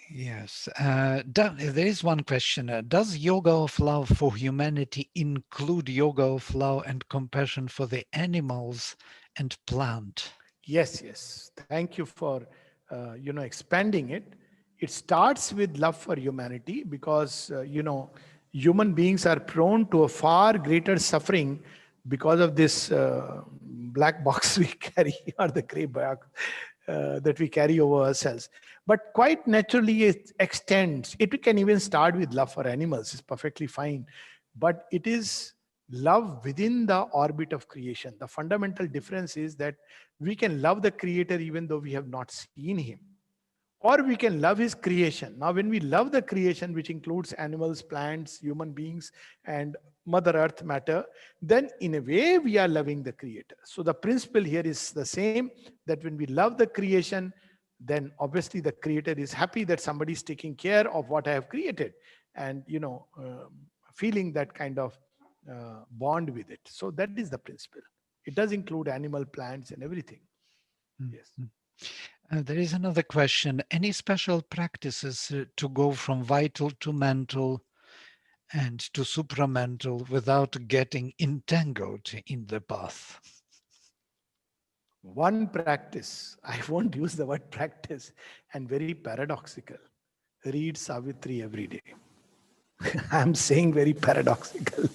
Yes. There is one question. Does yoga of love for humanity include yoga of love and compassion for the animals and plant? Yes, yes. Thank you for expanding it. It starts with love for humanity because human beings are prone to a far greater suffering because of this black box we carry, or the gray box that we carry over ourselves. But quite naturally, it extends. It can even start with love for animals. It's perfectly fine, but it is love within the orbit of creation. The fundamental difference is that we can love the creator even though we have not seen him, or we can love his creation. Now when we love the creation, which includes animals, plants, human beings, and mother earth matter, then in a way we are loving the creator. So the principle here is the same, that when we love the creation, then obviously the creator is happy that somebody is taking care of what I have created, and feeling that kind of bond with it. So that is the principle. It does include animal, plants, and everything. Yes. There is another question. Any special practices to go from vital to mental and to supramental without getting entangled in the path? One practice, I won't use the word practice, and very paradoxical. Read Savitri every day. I'm saying very paradoxical.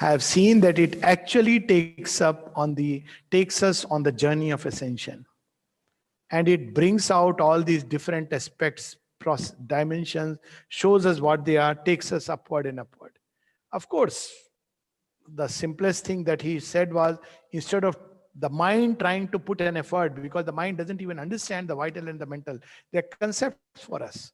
I have seen that it actually takes us on the journey of ascension. And it brings out all these different aspects, dimensions, shows us what they are, takes us upward and upward. Of course, the simplest thing that he said was, instead of the mind trying to put an effort, because the mind doesn't even understand the vital and the mental, they're concepts for us.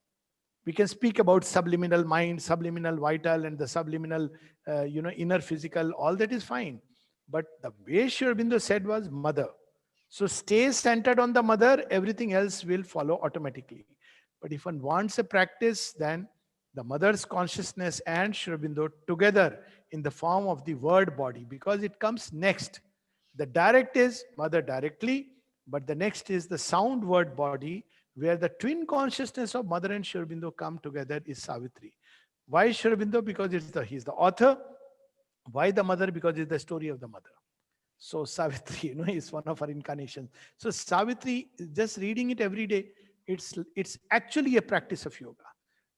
We can speak about subliminal mind, subliminal vital, and the subliminal inner physical. All that is fine, but the way Sri Aurobindo said was mother. So stay centered on the mother, everything else will follow automatically. But if one wants a practice, then the mother's consciousness and Sri Aurobindo together in the form of the word body, because it comes next. The direct is mother directly, but the next is the sound word body, where the twin consciousness of mother and Sri Aurobindo come together, is Savitri. Why Sri Aurobindo? Because he's the author. Why the mother? Because it's the story of the mother. So Savitri, is one of our incarnations. So Savitri, just reading it every day, it's actually a practice of yoga.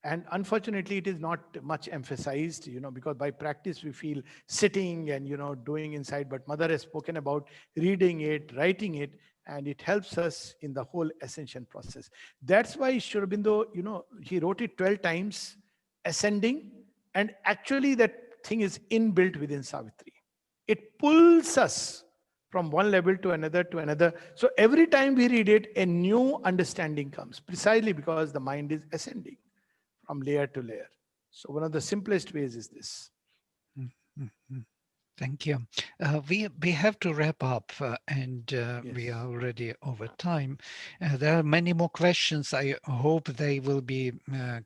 And unfortunately, it is not much emphasized, because by practice we feel sitting and, doing inside. But mother has spoken about reading it, writing it, and it helps us in the whole ascension process. That's why Sri Aurobindo, he wrote it 12 times, ascending, and actually that thing is inbuilt within Savitri. It pulls us from one level to another to another. So every time we read it, a new understanding comes, precisely because the mind is ascending from layer to layer. So one of the simplest ways is this. Mm-hmm. Thank you. We have to wrap up, and we are already over time. There are many more questions. I hope they will be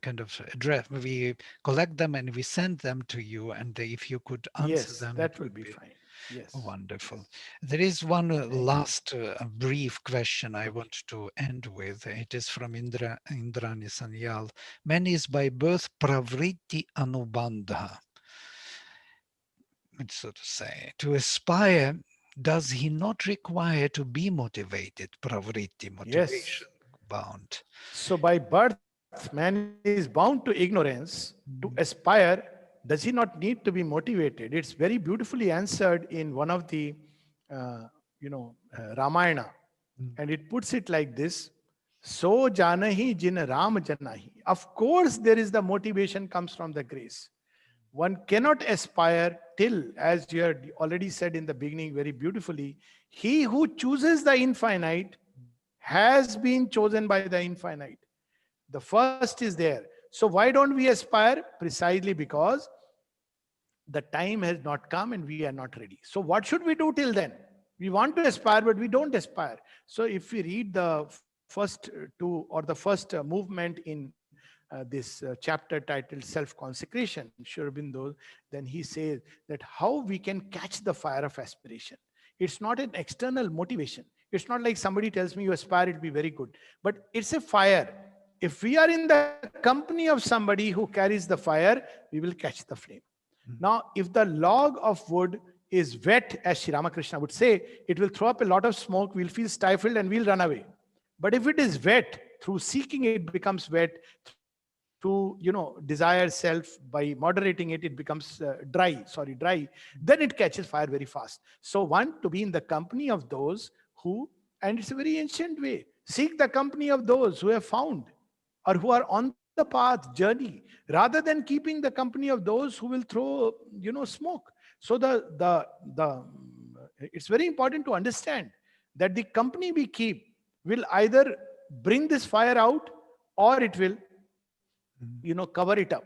kind of addressed. We collect them and we send them to you, and if you could answer them, that will be fine. Yes. Wonderful. There is one last brief question I want to end with. It is from Indrani Sanyal. Man is by birth pravritti anubandha. So to say, to aspire, does he not require to be motivated, pravritti, motivation, bound? So by birth, man is bound to ignorance. To aspire, does he not need to be motivated? It's very beautifully answered in one of the, Ramayana. And it puts it like this: So janahi jin Ram janahi. Of course, there is the motivation comes from the grace. One cannot aspire till, as you had already said in the beginning very beautifully, he who chooses the infinite has been chosen by the infinite. The first is there. So why don't we aspire? Precisely because the time has not come and we are not ready. So what should we do till then? We want to aspire, but we don't aspire. So if we read the first two or the first movement in this chapter titled Self-Consecration, Sri Aurobindo, then he says that how we can catch the fire of aspiration. It's not an external motivation. It's not like somebody tells me you aspire, it'll be very good. But it's a fire. If we are in the company of somebody who carries the fire, we will catch the flame. Now, if the log of wood is wet, as Sri Ramakrishna would say, it will throw up a lot of smoke, we'll feel stifled and we'll run away. But if it is wet, through seeking it becomes wet, through desire self, by moderating it, it becomes dry, then it catches fire very fast. So one, to be in the company of those who, and it's a very ancient way, seek the company of those who have found or who are on the path journey, rather than keeping the company of those who will throw smoke. So it's very important to understand that the company we keep will either bring this fire out or it will cover it up.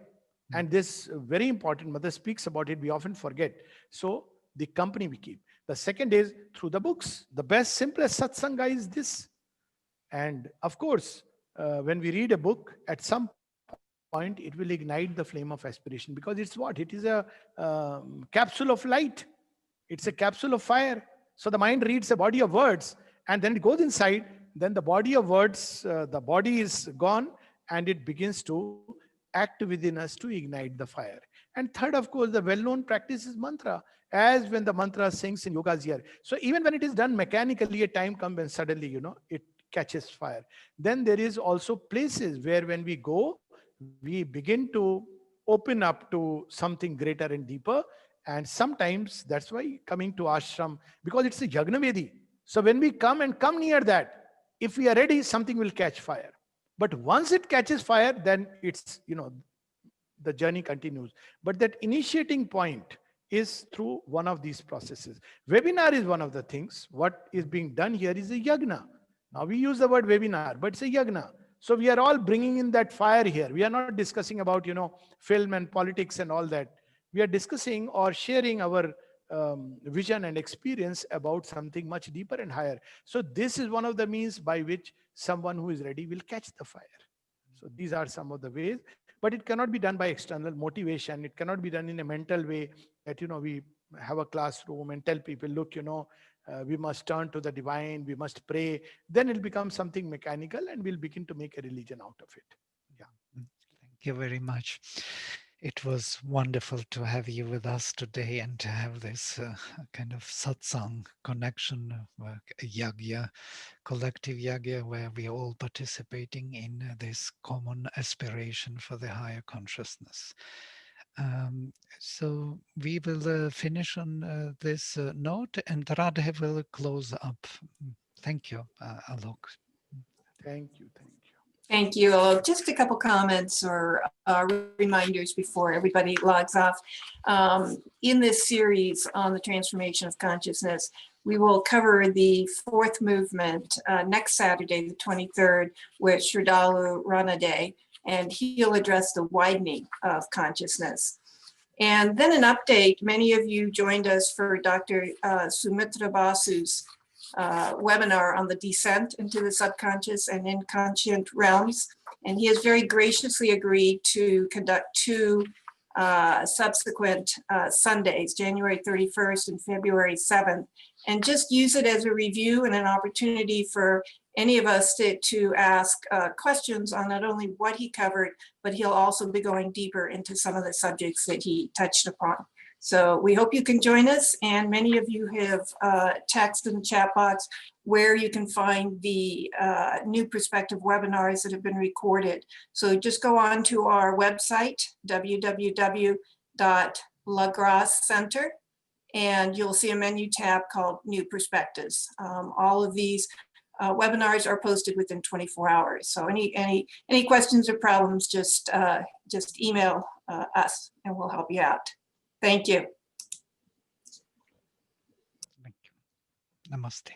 And this very important, Mother speaks about it, we often forget. So the company we keep. The second is through the books. The best, simplest satsanga is this. And of course, when we read a book, at some point, it will ignite the flame of aspiration, because it's what? It is a capsule of light. It's a capsule of fire. So the mind reads a body of words and then it goes inside. Then the body of words, the body is gone, and it begins to act within us to ignite the fire. And third, of course, the well-known practice is mantra, as when the mantra sings in yogas here. So even when it is done mechanically, a time comes when suddenly, it catches fire. Then there is also places where when we go, we begin to open up to something greater and deeper. And sometimes that's why coming to ashram, because it's a Yagnavedi. So when we come near that, if we are ready, something will catch fire. But once it catches fire, then it's, the journey continues. But that initiating point is through one of these processes. Webinar is one of the things. What is being done here is a yagna. Now we use the word webinar, but it's a yagna. So we are all bringing in that fire here. We are not discussing about, film and politics and all that. We are discussing or sharing our vision and experience about something much deeper and higher. So this is one of the means by which someone who is ready will catch the fire. So these are some of the ways, but it cannot be done by external motivation. It cannot be done in a mental way that, we have a classroom and tell people, look, we must turn to the divine, we must pray. Then it'll become something mechanical and we'll begin to make a religion out of it. Yeah. Thank you very much. It was wonderful to have you with us today and to have this kind of satsang connection, yagya, collective yagya, where we are all participating in this common aspiration for the higher consciousness. So we will finish on this note, and Radhe will close up. Thank you, Alok. Thank you. Thank you. Just a couple comments or reminders before everybody logs off. In this series on the transformation of consciousness, we will cover the fourth movement next Saturday, the 23rd, with Shradalu Ranade, and he'll address the widening of consciousness. And then an update, many of you joined us for Dr. Sumitra Basu's webinar on the descent into the subconscious and inconscient realms. And he has very graciously agreed to conduct two subsequent Sundays, January 31st and February 7th, and just use it as a review and an opportunity for any of us to ask questions on not only what he covered, but he'll also be going deeper into some of the subjects that he touched upon. So we hope you can join us, and many of you have texted in the chat box where you can find the New Perspective webinars that have been recorded. So just go on to our website, www.lagrasse.center, and you'll see a menu tab called New Perspectives. All of these webinars are posted within 24 hours. So any questions or problems, just email us, and we'll help you out. Thank you. Thank you. Namaste.